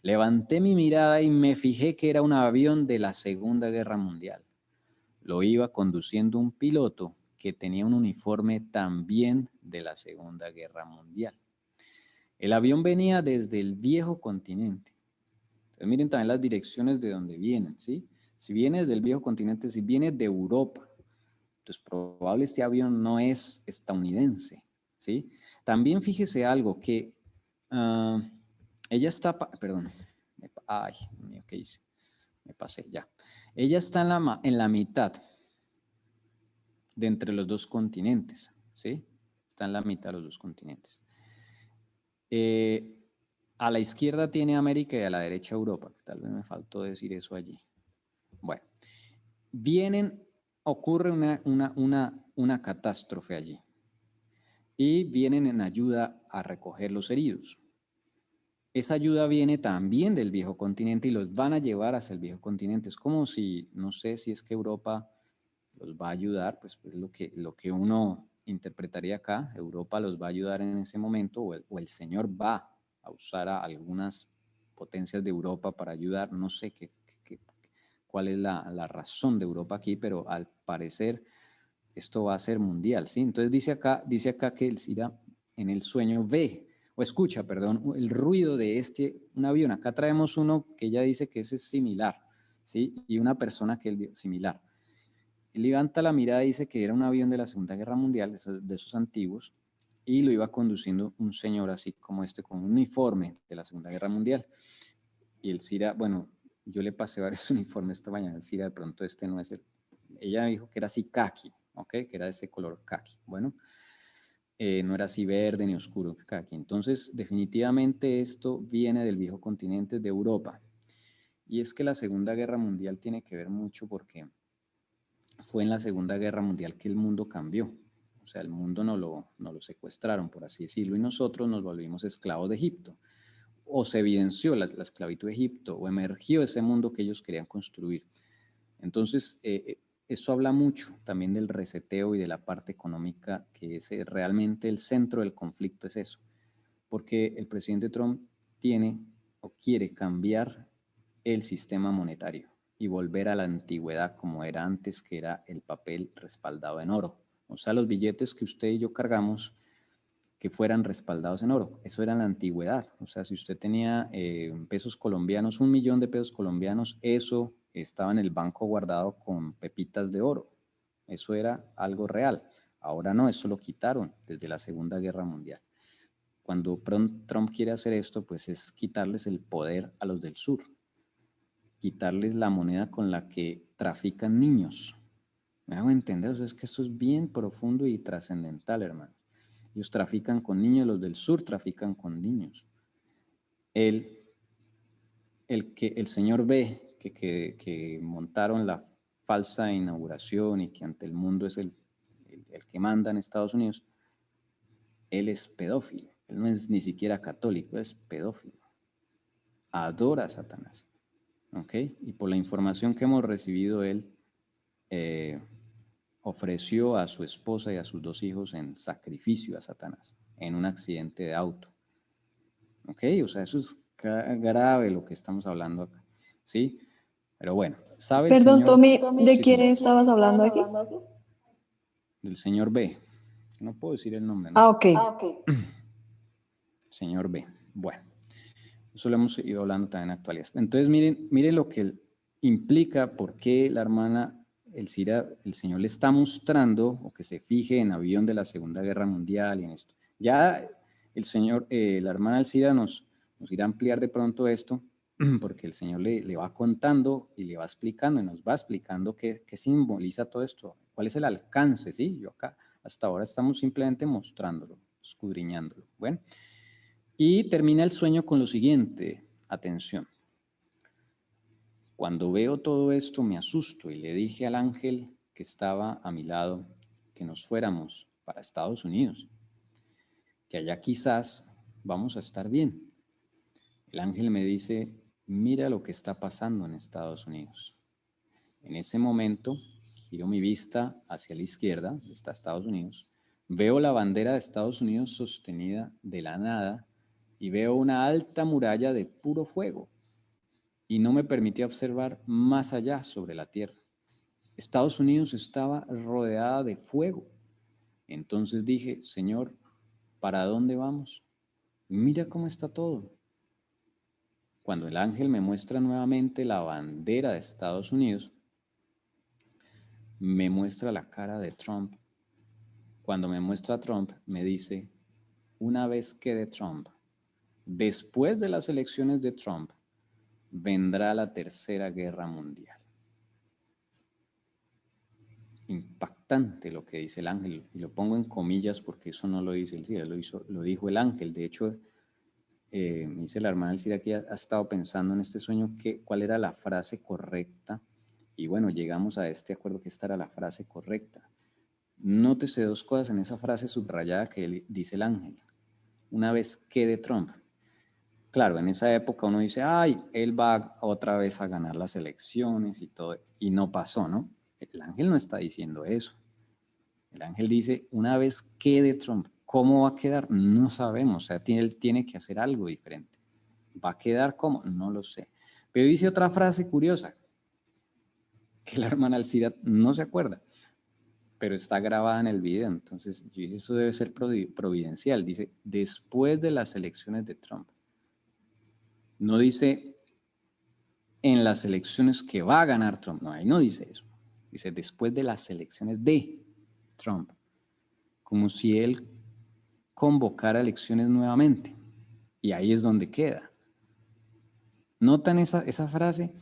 levanté mi mirada y me fijé que era un avión de la Segunda Guerra Mundial. Lo iba conduciendo un piloto que tenía un uniforme también de la Segunda Guerra Mundial. El avión venía desde el viejo continente. Entonces, miren también las direcciones de donde vienen, ¿sí? Si viene desde el viejo continente, si viene de Europa, entonces probable este avión no es estadounidense, ¿sí? También fíjese algo que ella está, perdón, ay, mío, ¿qué hice? Me pasé, ya. Ella está en la mitad de entre los dos continentes, ¿sí? Está en la mitad de los dos continentes. A la izquierda tiene América y a la derecha Europa, que tal vez me faltó decir eso allí. Bueno, ocurre una catástrofe allí y vienen en ayuda a recoger los heridos. Esa ayuda viene también del viejo continente y los van a llevar hacia el viejo continente. Es como si, no sé si es que Europa los va a ayudar, pues es lo que uno interpretaría acá. Europa los va a ayudar en ese momento o el Señor va a usar a algunas potencias de Europa para ayudar. No sé cuál es la razón de Europa aquí, pero al parecer esto va a ser mundial, ¿sí? Entonces dice acá que Elcira en el sueño escucha, el ruido de un avión. Acá traemos uno que ella dice que ese es similar, ¿sí? Y una persona que es similar. Él levanta la mirada y dice que era un avión de la Segunda Guerra Mundial, de esos antiguos, y lo iba conduciendo un señor así como con un uniforme de la Segunda Guerra Mundial. Y Elcira, bueno, yo le pasé varios uniformes esta mañana, Elcira, de pronto no es ella dijo que era así caqui, ¿ok? Que era de ese color caqui. Bueno, no era así verde ni oscuro caqui. Entonces, definitivamente esto viene del viejo continente de Europa. Y es que la Segunda Guerra Mundial tiene que ver mucho porque fue en la Segunda Guerra Mundial que el mundo cambió. O sea, el mundo no lo secuestraron, por así decirlo, y nosotros nos volvimos esclavos de Egipto. O se evidenció la esclavitud de Egipto, o emergió ese mundo que ellos querían construir. Entonces, eso habla mucho también del reseteo y de la parte económica, que es realmente el centro del conflicto, es eso. Porque el presidente Trump tiene o quiere cambiar el sistema monetario y volver a la antigüedad como era antes, que era el papel respaldado en oro. O sea, los billetes que usted y yo cargamos que fueran respaldados en oro. Eso era en la antigüedad. O sea, si usted tenía pesos colombianos, 1.000.000 de pesos colombianos, eso estaba en el banco guardado con pepitas de oro. Eso era algo real. Ahora no, eso lo quitaron desde la Segunda Guerra Mundial. Cuando Trump quiere hacer esto, pues es quitarles el poder a los del sur, quitarles la moneda con la que trafican niños. ¿Me hago entender? O sea, es que esto es bien profundo y trascendental, hermano. Ellos trafican con niños, los del sur trafican con niños. El señor B, que montaron la falsa inauguración y que ante el mundo es el que manda en Estados Unidos, él es pedófilo. Él no es ni siquiera católico, es pedófilo. Adora a Satanás. ¿Ok? Y por la información que hemos recibido, él ofreció a su esposa y a sus 2 hijos en sacrificio a Satanás, en un accidente de auto. ¿Ok? O sea, eso es grave lo que estamos hablando acá. ¿Sí? Pero bueno, ¿sabe el Perdón, señor? Tommy, ¿de Sí, quién señor. estabas hablando aquí? Del señor B. No puedo decir el nombre, ¿no? Ah, ok. Señor B. Bueno, eso lo hemos ido hablando también en actualidad. Entonces, miren lo que implica por qué la hermana Elcira, el Señor le está mostrando, o que se fije en avión de la Segunda Guerra Mundial y en esto. Ya el Señor, la hermana Elcira nos irá a ampliar de pronto esto, porque el Señor le va contando y le va explicando y nos va explicando qué simboliza todo esto, cuál es el alcance, ¿sí? Yo acá hasta ahora estamos simplemente mostrándolo, escudriñándolo. Bueno, y termina el sueño con lo siguiente, atención. Cuando veo todo esto me asusto y le dije al ángel que estaba a mi lado que nos fuéramos para Estados Unidos, que allá quizás vamos a estar bien. El ángel me dice, mira lo que está pasando en Estados Unidos. En ese momento giro mi vista hacia la izquierda, está Estados Unidos, veo la bandera de Estados Unidos sostenida de la nada y veo una alta muralla de puro fuego y no me permitía observar más allá sobre la tierra. Estados Unidos estaba rodeada de fuego. Entonces dije, Señor, ¿para dónde vamos? Mira cómo está todo. Cuando el ángel me muestra nuevamente la bandera de Estados Unidos, me muestra la cara de Trump. Cuando me muestra a Trump, me dice, una vez que de Trump, después de las elecciones de Trump, vendrá la Tercera Guerra Mundial. Impactante lo que dice el ángel, y lo pongo en comillas porque eso no lo dice el cielo, lo dijo el ángel. De hecho, me dice la hermana Elcira que ha estado pensando en este sueño cuál era la frase correcta, y bueno, llegamos a este acuerdo que esta era la frase correcta. Nótese 2 cosas en esa frase subrayada que dice el ángel. Una vez que de Trump. Claro, en esa época uno dice, ay, él va otra vez a ganar las elecciones y todo, y no pasó, ¿no? El ángel no está diciendo eso. El ángel dice, una vez quede Trump, ¿cómo va a quedar? No sabemos, o sea, él tiene que hacer algo diferente. ¿Va a quedar cómo? No lo sé. Pero dice otra frase curiosa, que la hermana Elcira no se acuerda, pero está grabada en el video, entonces yo dije, eso debe ser providencial. Dice, después de las elecciones de Trump. No dice en las elecciones que va a ganar Trump. No, ahí no dice eso. Dice después de las elecciones de Trump. Como si él convocara elecciones nuevamente. Y ahí es donde queda. ¿Notan esa frase?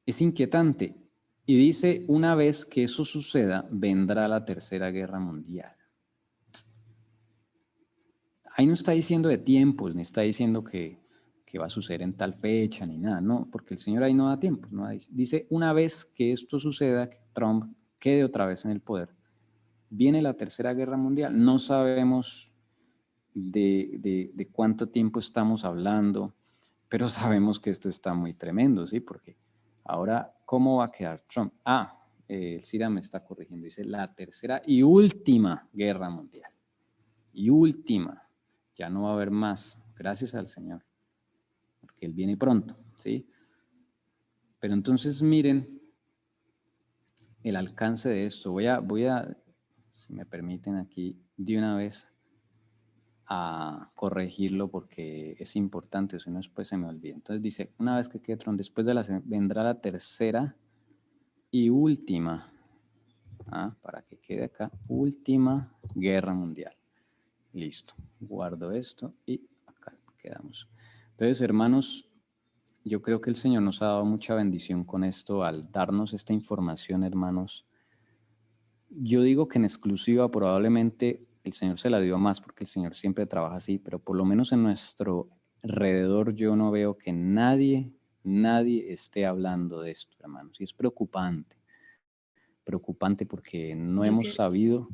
Es inquietante. Y dice, una vez que eso suceda, vendrá la Tercera Guerra Mundial. Ahí no está diciendo de tiempos, ni está diciendo que va a suceder en tal fecha, ni nada, no, porque el Señor ahí no da tiempo, no dice, una vez que esto suceda, que Trump quede otra vez en el poder, viene la Tercera Guerra Mundial. No sabemos de cuánto tiempo estamos hablando, pero sabemos que esto está muy tremendo, ¿sí? Porque ahora, ¿cómo va a quedar Trump? El Cira me está corrigiendo, dice la Tercera y última Guerra Mundial. Y última, ya no va a haber más, gracias al Señor, porque Él viene pronto, ¿sí? Pero entonces miren el alcance de esto. Voy a, si me permiten aquí, de una vez, a corregirlo porque es importante, si no después se me olvida. Entonces dice, una vez que quede Trump, después de vendrá la tercera y última, para que quede acá, última guerra mundial. Listo, guardo esto y acá quedamos. Entonces, hermanos, yo creo que el Señor nos ha dado mucha bendición con esto al darnos esta información, hermanos. Yo digo que en exclusiva probablemente el Señor se la dio más porque el Señor siempre trabaja así, pero por lo menos en nuestro alrededor yo no veo que nadie esté hablando de esto, hermanos. Y es preocupante porque no Yo hemos que- sabido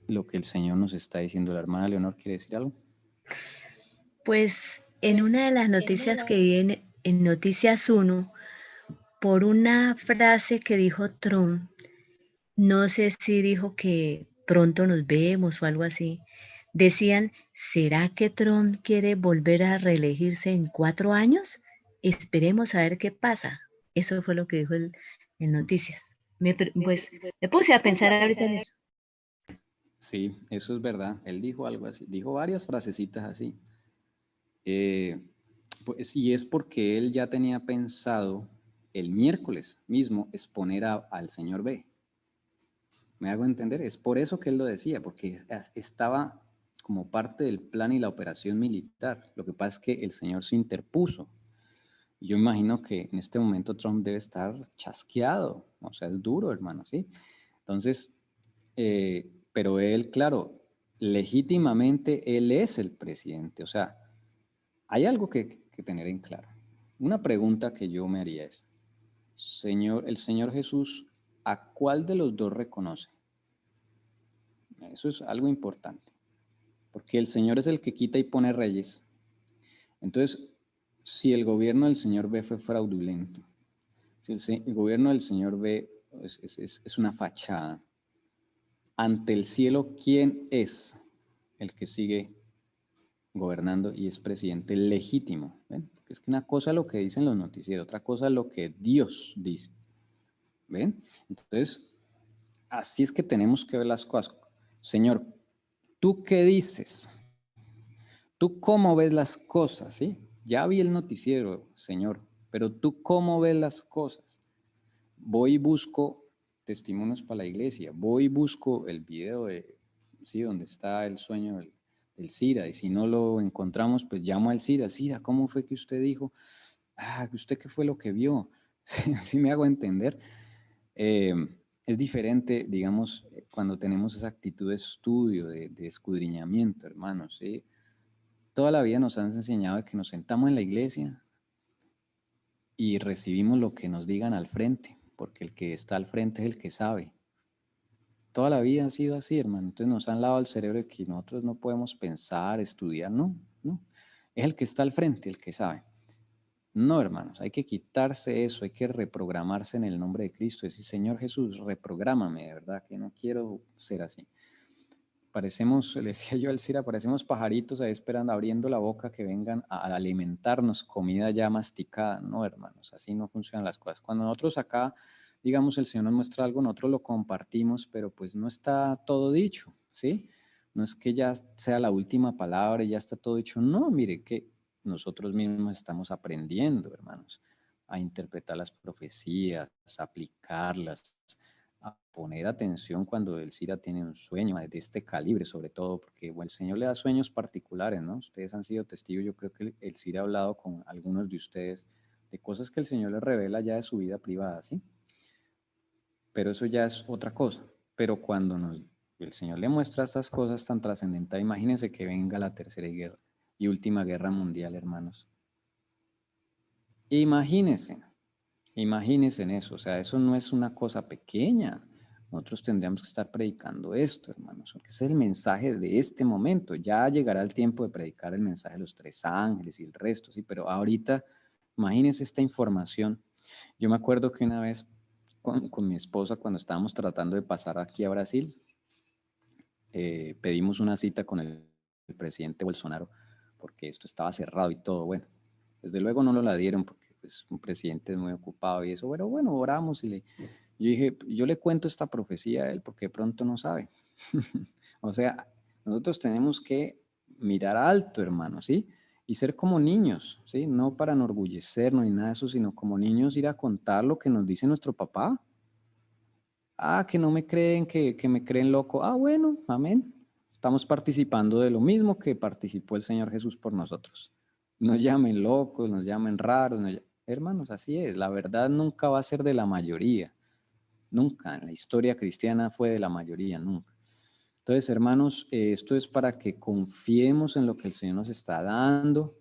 lo que el Señor nos está diciendo. La hermana Leonor quiere decir algo. Pues en una de las noticias que vi en Noticias 1, por una frase que dijo Trump, no sé si dijo que pronto nos vemos o algo así, decían, ¿será que Trump quiere volver a reelegirse en 4 años? Esperemos a ver qué pasa. Eso fue lo que dijo en Noticias. Pues me puse a pensar ahorita en eso. Sí, eso es verdad. Él dijo algo así, dijo varias frasecitas así. Pues, y es porque él ya tenía pensado el miércoles mismo exponer al señor B. ¿Me hago entender? Es por eso que él lo decía, porque estaba como parte del plan y la operación militar. Lo que pasa es que el señor se interpuso. Yo imagino que en este momento Trump debe estar chasqueado, o sea, es duro, hermano, ¿sí? Entonces, pero él, claro, legítimamente él es el presidente, o sea, hay algo que tener en claro. Una pregunta que yo me haría es, el Señor Jesús, ¿a cuál de los dos reconoce? Eso es algo importante, porque el Señor es el que quita y pone reyes. Entonces, si el gobierno del señor B fue fraudulento, si el gobierno del señor B es una fachada, ante el cielo, ¿quién es el que sigue gobernando y es presidente legítimo? ¿Ven? Es que una cosa es lo que dicen los noticieros, otra cosa es lo que Dios dice. ¿Ven? Entonces, así es que tenemos que ver las cosas. Señor, ¿tú qué dices? ¿Tú cómo ves las cosas? ¿Sí? Ya vi el noticiero, Señor, pero ¿tú cómo ves las cosas? Voy y busco testimonios para la iglesia, voy y busco el video sí, donde está el sueño del Cira, y si no lo encontramos, pues llamo al Cira. Cira, ¿cómo fue que usted dijo? ¿Usted qué fue lo que vio? ¿Sí me hago entender? Es diferente, digamos, cuando tenemos esa actitud de estudio, de escudriñamiento, hermanos, ¿sí? Toda la vida nos han enseñado que nos sentamos en la iglesia y recibimos lo que nos digan al frente, porque el que está al frente es el que sabe. Toda la vida ha sido así, hermano. Entonces nos han lavado el cerebro de que nosotros no podemos pensar, estudiar, no. Es el que está al frente, el que sabe. No, hermanos, hay que quitarse eso, hay que reprogramarse en el nombre de Cristo. Decir, Señor Jesús, reprográmame, de verdad, que no quiero ser así. Parecemos, le decía yo al Cira, parecemos pajaritos ahí esperando, abriendo la boca que vengan a alimentarnos comida ya masticada. No, hermanos, así no funcionan las cosas. Cuando nosotros acá, digamos, el Señor nos muestra algo, nosotros lo compartimos, pero pues no está todo dicho, ¿sí? No es que ya sea la última palabra y ya está todo dicho. No, mire que nosotros mismos estamos aprendiendo, hermanos, a interpretar las profecías, a aplicarlas, a poner atención cuando el Cira tiene un sueño de este calibre, sobre todo, porque bueno, el Señor le da sueños particulares, ¿no? Ustedes han sido testigos, yo creo que el Cira ha hablado con algunos de ustedes de cosas que el Señor les revela ya de su vida privada, ¿sí? Pero eso ya es otra cosa. Pero cuando el Señor le muestra estas cosas tan trascendentales, imagínense que venga la tercera guerra y última guerra mundial, hermanos. Imagínense en eso, o sea, eso no es una cosa pequeña. Nosotros tendríamos que estar predicando esto, hermanos, porque ese es el mensaje de este momento. Ya llegará el tiempo de predicar el mensaje de los 3 ángeles y el resto, sí, pero ahorita, imagínense esta información. Yo me acuerdo que una vez con mi esposa, cuando estábamos tratando de pasar aquí a Brasil, pedimos una cita con el presidente Bolsonaro, porque esto estaba cerrado y todo. Bueno, desde luego no nos la dieron porque pues, un presidente es muy ocupado y eso, pero bueno, oramos y yo dije, yo le cuento esta profecía a él porque de pronto no sabe. O sea, nosotros tenemos que mirar alto, hermano, ¿sí? Y ser como niños, ¿sí? No para enorgullecernos ni nada de eso, sino como niños ir a contar lo que nos dice nuestro papá. Ah, que no me creen, que me creen loco. Ah, bueno, amén. Estamos participando de lo mismo que participó el Señor Jesús por nosotros. Nos llamen locos, nos llamen raros. Hermanos, así es. La verdad nunca va a ser de la mayoría. Nunca. En la historia cristiana fue de la mayoría, nunca. Entonces, hermanos, esto es para que confiemos en lo que el Señor nos está dando.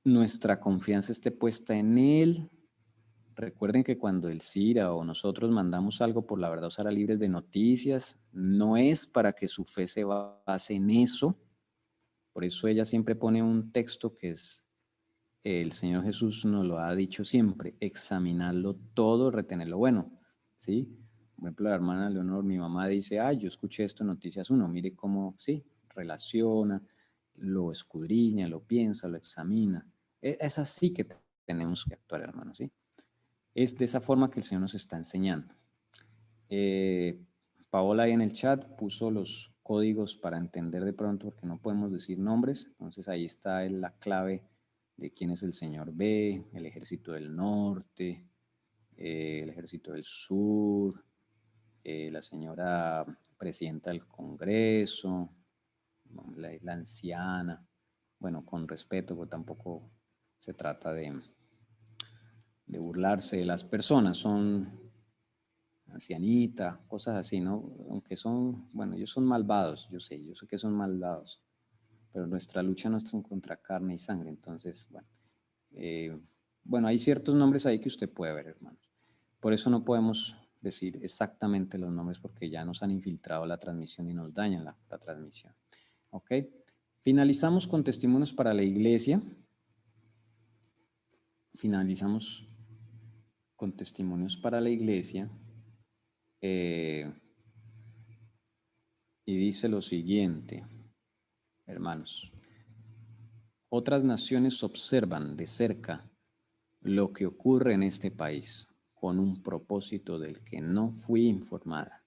Nuestra confianza esté puesta en Él. Recuerden que cuando el CIRA o nosotros mandamos algo por la verdad o Sara Libres de noticias, no es para que su fe se base en eso. Por eso ella siempre pone un texto que es, el Señor Jesús nos lo ha dicho siempre, examinarlo todo, retenerlo bueno, ¿sí? Por ejemplo, la hermana Leonor, mi mamá dice, yo escuché esto en Noticias 1, mire cómo, sí, relaciona, lo escudriña, lo piensa, lo examina. Es así que tenemos que actuar, hermanos, ¿sí? Es de esa forma que el Señor nos está enseñando. Paola ahí en el chat puso los códigos para entender de pronto, porque no podemos decir nombres. Entonces ahí está la clave de quién es el señor B, el Ejército del Norte, el Ejército del Sur, la señora presidenta del Congreso, la anciana. Bueno, con respeto, porque tampoco se trata de burlarse de las personas, son ancianita, cosas así, ¿no? Aunque son, bueno, ellos son malvados, yo sé que son malvados, pero nuestra lucha no es contra carne y sangre, entonces, bueno, hay ciertos nombres ahí que usted puede ver, hermanos. Por eso no podemos decir exactamente los nombres porque ya nos han infiltrado la transmisión y nos dañan la transmisión. ¿Ok? Finalizamos con testimonios para la iglesia. Finalizamos con testimonios para la iglesia. Y dice lo siguiente, hermanos. Otras naciones observan de cerca lo que ocurre en este país con un propósito del que no fui informada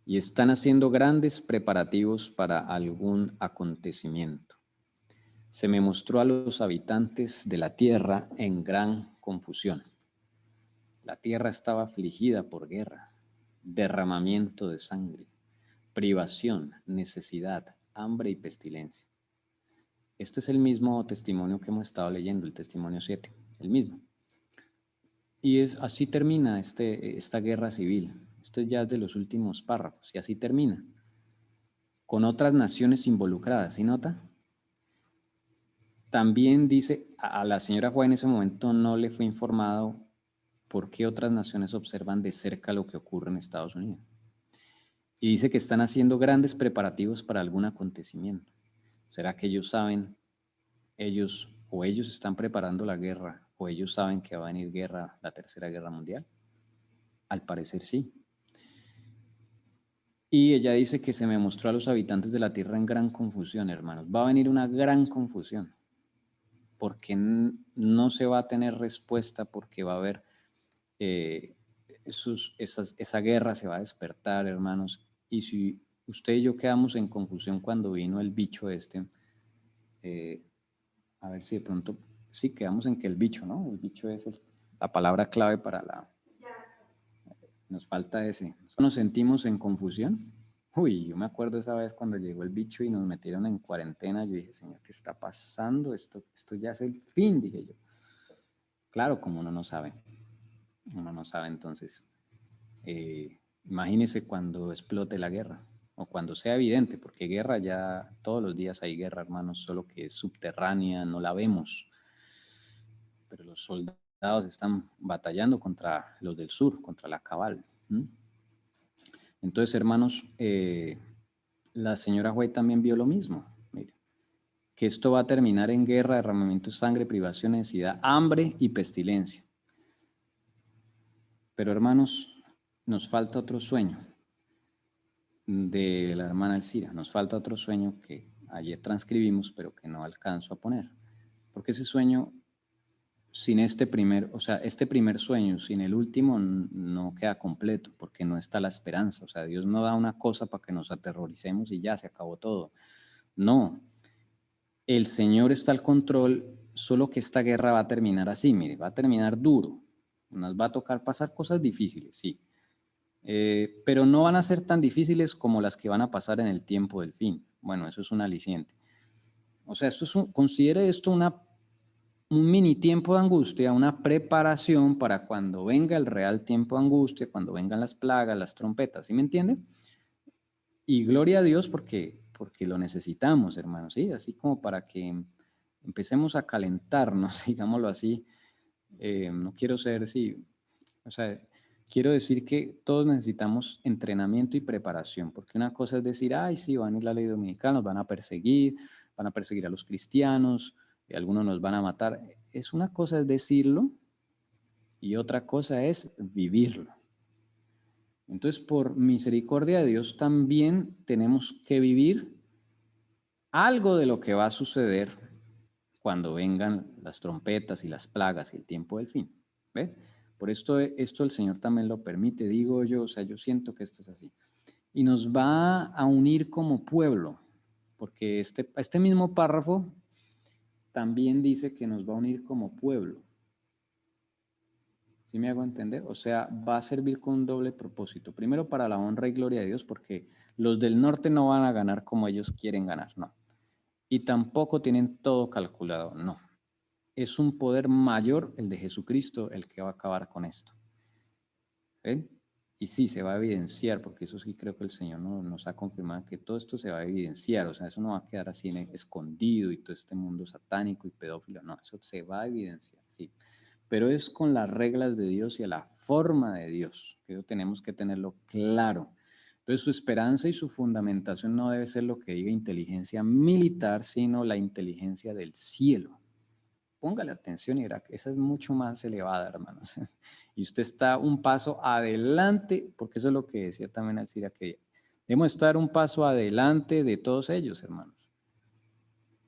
y están haciendo grandes preparativos para algún acontecimiento. Se me mostró a los habitantes de la tierra en gran confusión. La tierra estaba afligida por guerra, derramamiento de sangre, privación, necesidad, hambre y pestilencia. Este es el mismo testimonio que hemos estado leyendo, el testimonio 7, el mismo. Y así termina esta guerra civil. Esto ya es de los últimos párrafos, y así termina. Con otras naciones involucradas, ¿sí nota? También dice, a la señora Juárez en ese momento no le fue informado por qué otras naciones observan de cerca lo que ocurre en Estados Unidos. Y dice que están haciendo grandes preparativos para algún acontecimiento. ¿Será que ellos saben, ellos están preparando la guerra, o ellos saben que va a venir guerra, la Tercera Guerra Mundial? Al parecer sí. Y ella dice que se me mostró a los habitantes de la tierra en gran confusión, hermanos. Va a venir una gran confusión, porque no se va a tener respuesta, porque va a haber, esa guerra se va a despertar, hermanos. Y si usted y yo quedamos en confusión cuando vino el bicho a ver si de pronto, sí, quedamos en que el bicho, ¿no? El bicho es la palabra clave para nos falta ese. ¿Nos sentimos en confusión? Uy, yo me acuerdo esa vez cuando llegó el bicho y nos metieron en cuarentena, yo dije, Señor, ¿qué está pasando? Esto ya es el fin, dije yo. Claro, como uno no sabe, entonces, imagínese cuando explote la guerra, o cuando sea evidente, porque guerra ya todos los días hay guerra, hermanos, solo que es subterránea, no la vemos, pero los soldados están batallando contra los del sur, contra la cabal. Entonces, hermanos, la señora White también vio lo mismo. Mire, que esto va a terminar en guerra, derramamiento de sangre, privación, necesidad, hambre y pestilencia. Pero, hermanos, nos falta otro sueño de la hermana Elcira. Nos falta otro sueño que ayer transcribimos, pero que no alcanzo a poner. Porque ese sueño, sin este primer sueño, sin el último, no queda completo, porque no está la esperanza. O sea, Dios no da una cosa para que nos aterroricemos y ya se acabó todo. No, el Señor está al control, solo que esta guerra va a terminar así, mire, va a terminar duro. Nos va a tocar pasar cosas difíciles, sí. Pero no van a ser tan difíciles como las que van a pasar en el tiempo del fin. Bueno, eso es un aliciente. O sea, considere esto un mini tiempo de angustia, una preparación para cuando venga el real tiempo de angustia, cuando vengan las plagas, las trompetas, ¿sí me entiende? Y gloria a Dios porque lo necesitamos, hermanos, ¿sí? Así como para que empecemos a calentarnos, digámoslo así. No quiero ser, sí, o sea, quiero decir que todos necesitamos entrenamiento y preparación, porque una cosa es decir, ay, sí, van a ir a la ley dominicana, nos van a perseguir a los cristianos, y algunos nos van a matar. Una cosa es decirlo y otra cosa es vivirlo. Entonces, por misericordia de Dios, también tenemos que vivir algo de lo que va a suceder cuando vengan las trompetas y las plagas y el tiempo del fin. ¿Ve? Por esto el Señor también lo permite, digo yo, o sea, yo siento que esto es así. Y nos va a unir como pueblo, porque este mismo párrafo también dice que nos va a unir como pueblo. ¿Sí me hago entender? O sea, va a servir con un doble propósito. Primero, para la honra y gloria de Dios, porque los del norte no van a ganar como ellos quieren ganar, no. Y tampoco tienen todo calculado, no. Es un poder mayor, el de Jesucristo, el que va a acabar con esto. ¿Ven? Y sí, se va a evidenciar, porque eso sí creo que el Señor nos ha confirmado que todo esto se va a evidenciar, o sea, eso no va a quedar así escondido y todo este mundo satánico y pedófilo, no, eso se va a evidenciar, sí. Pero es con las reglas de Dios y a la forma de Dios, que eso tenemos que tenerlo claro. Entonces su esperanza y su fundamentación no debe ser lo que diga inteligencia militar, sino la inteligencia del cielo. Póngale atención y verá que esa es mucho más elevada, hermanos. Y usted está un paso adelante, porque eso es lo que decía también Alcira, que debemos estar un paso adelante de todos ellos, hermanos.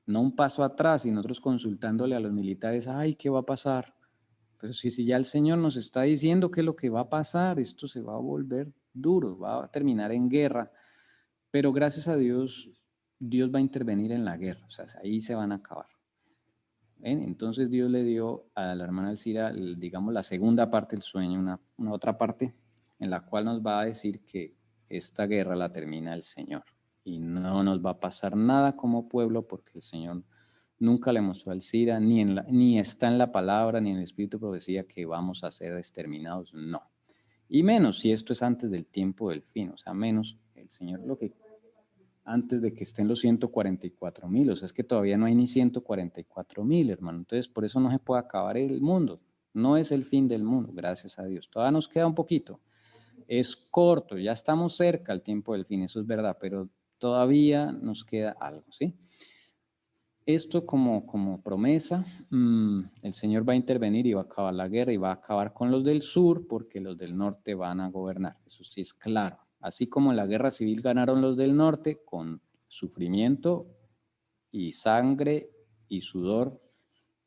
No un paso atrás y nosotros consultándole a los militares, ay, ¿qué va a pasar? Pero si ya el Señor nos está diciendo qué es lo que va a pasar, esto se va a volver duro, va a terminar en guerra. Pero gracias a Dios, Dios va a intervenir en la guerra, o sea, ahí se van a acabar. Entonces Dios le dio a la hermana Alcira, digamos, la segunda parte del sueño, una otra parte en la cual nos va a decir que esta guerra la termina el Señor y no nos va a pasar nada como pueblo porque el Señor nunca le mostró a Alcira, ni está en la palabra, ni en el espíritu de profecía que vamos a ser exterminados, no. Y menos si esto es antes del tiempo del fin, o sea, menos el Señor lo que antes de que estén los 144,000, o sea, es que todavía no hay ni 144,000, hermano. Entonces, por eso no se puede acabar el mundo. No es el fin del mundo, gracias a Dios. Todavía nos queda un poquito. Es corto, ya estamos cerca al tiempo del fin, eso es verdad, pero todavía nos queda algo, ¿sí? Esto como promesa, el Señor va a intervenir y va a acabar la guerra y va a acabar con los del sur porque los del norte van a gobernar. Eso sí es claro. Así como en la guerra civil ganaron los del norte con sufrimiento y sangre y sudor,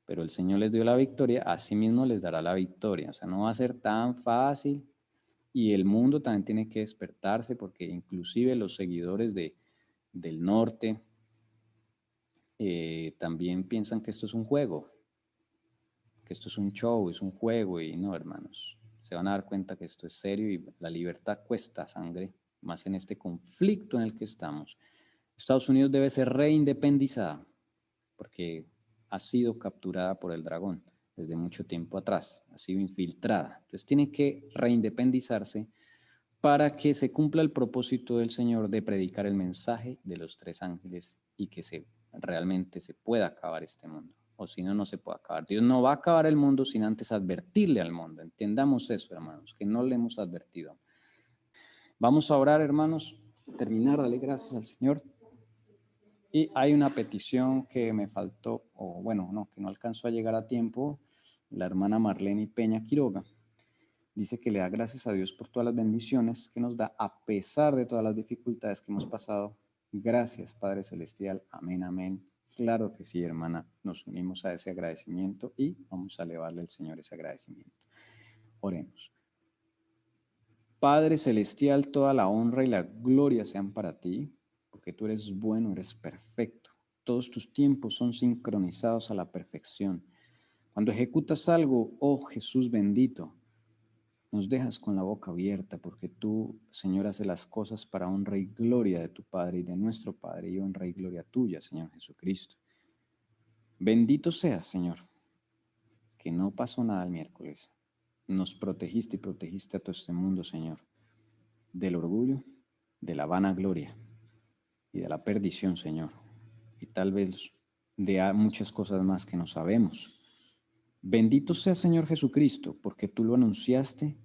pero el Señor les dio la victoria, así mismo les dará la victoria. O sea, no va a ser tan fácil y el mundo también tiene que despertarse porque inclusive los seguidores del norte también piensan que esto es un juego, que esto es un show, es un juego y no, hermanos. Se van a dar cuenta que esto es serio y la libertad cuesta sangre, más en este conflicto en el que estamos. Estados Unidos debe ser reindependizada porque ha sido capturada por el dragón desde mucho tiempo atrás, ha sido infiltrada. Entonces tiene que reindependizarse para que se cumpla el propósito del Señor de predicar el mensaje de los tres ángeles y que realmente se pueda acabar este mundo. O si no, no se puede acabar. Dios no va a acabar el mundo sin antes advertirle al mundo. Entendamos eso, hermanos, que no le hemos advertido. Vamos a orar, hermanos, terminar, darle gracias al Señor. Y hay una petición que me faltó, o bueno, no, que no alcanzó a llegar a tiempo, la hermana Marlene Peña Quiroga. Dice que le da gracias a Dios por todas las bendiciones que nos da a pesar de todas las dificultades que hemos pasado. Gracias, Padre Celestial. Amén, amén. Claro que sí, hermana. Nos unimos a ese agradecimiento y vamos a elevarle al Señor ese agradecimiento. Oremos. Padre Celestial, toda la honra y la gloria sean para ti, porque tú eres bueno, eres perfecto. Todos tus tiempos son sincronizados a la perfección. Cuando ejecutas algo, oh Jesús bendito, nos dejas con la boca abierta, porque tú, Señor, haces las cosas para honra y gloria de tu Padre y de nuestro Padre, y honra y gloria tuya, Señor Jesucristo. Bendito seas, Señor, que no pasó nada el miércoles. Nos protegiste y protegiste a todo este mundo, Señor, del orgullo, de la vanagloria y de la perdición, Señor, y tal vez de muchas cosas más que no sabemos. Bendito sea, Señor Jesucristo, porque tú lo anunciaste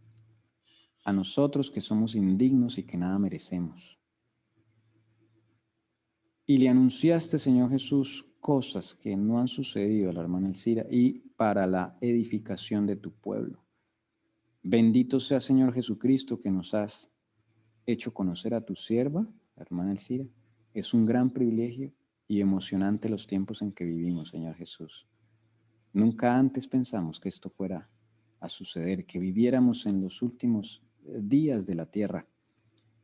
a nosotros que somos indignos y que nada merecemos. Y le anunciaste, Señor Jesús, cosas que no han sucedido a la hermana Elcira y para la edificación de tu pueblo. Bendito sea, Señor Jesucristo, que nos has hecho conocer a tu sierva, la hermana Elcira. Es un gran privilegio y emocionante los tiempos en que vivimos, Señor Jesús. Nunca antes pensamos que esto fuera a suceder, que viviéramos en los últimos días de la tierra.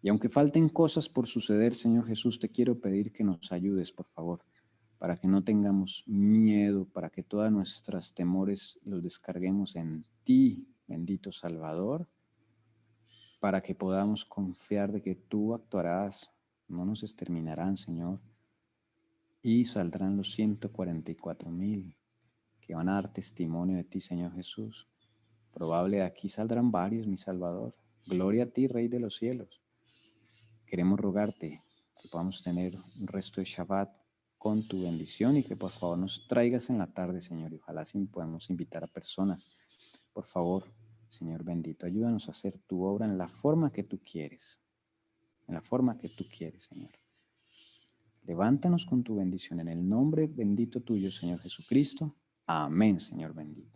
Y aunque falten cosas por suceder, Señor Jesús, te quiero pedir que nos ayudes, por favor, para que no tengamos miedo, para que todos nuestros temores los descarguemos en ti, bendito Salvador, para que podamos confiar de que tú actuarás, no nos exterminarán, Señor, y saldrán los 144,000 que van a dar testimonio de ti, Señor Jesús. Probable de aquí saldrán varios, mi Salvador. Gloria a ti, Rey de los cielos. Queremos rogarte que podamos tener un resto de Shabbat con tu bendición y que por favor nos traigas en la tarde, Señor, y ojalá sí podamos invitar a personas. Por favor, Señor bendito, ayúdanos a hacer tu obra en la forma que tú quieres, en la forma que tú quieres, Señor. Levántanos con tu bendición en el nombre bendito tuyo, Señor Jesucristo. Amén, Señor bendito.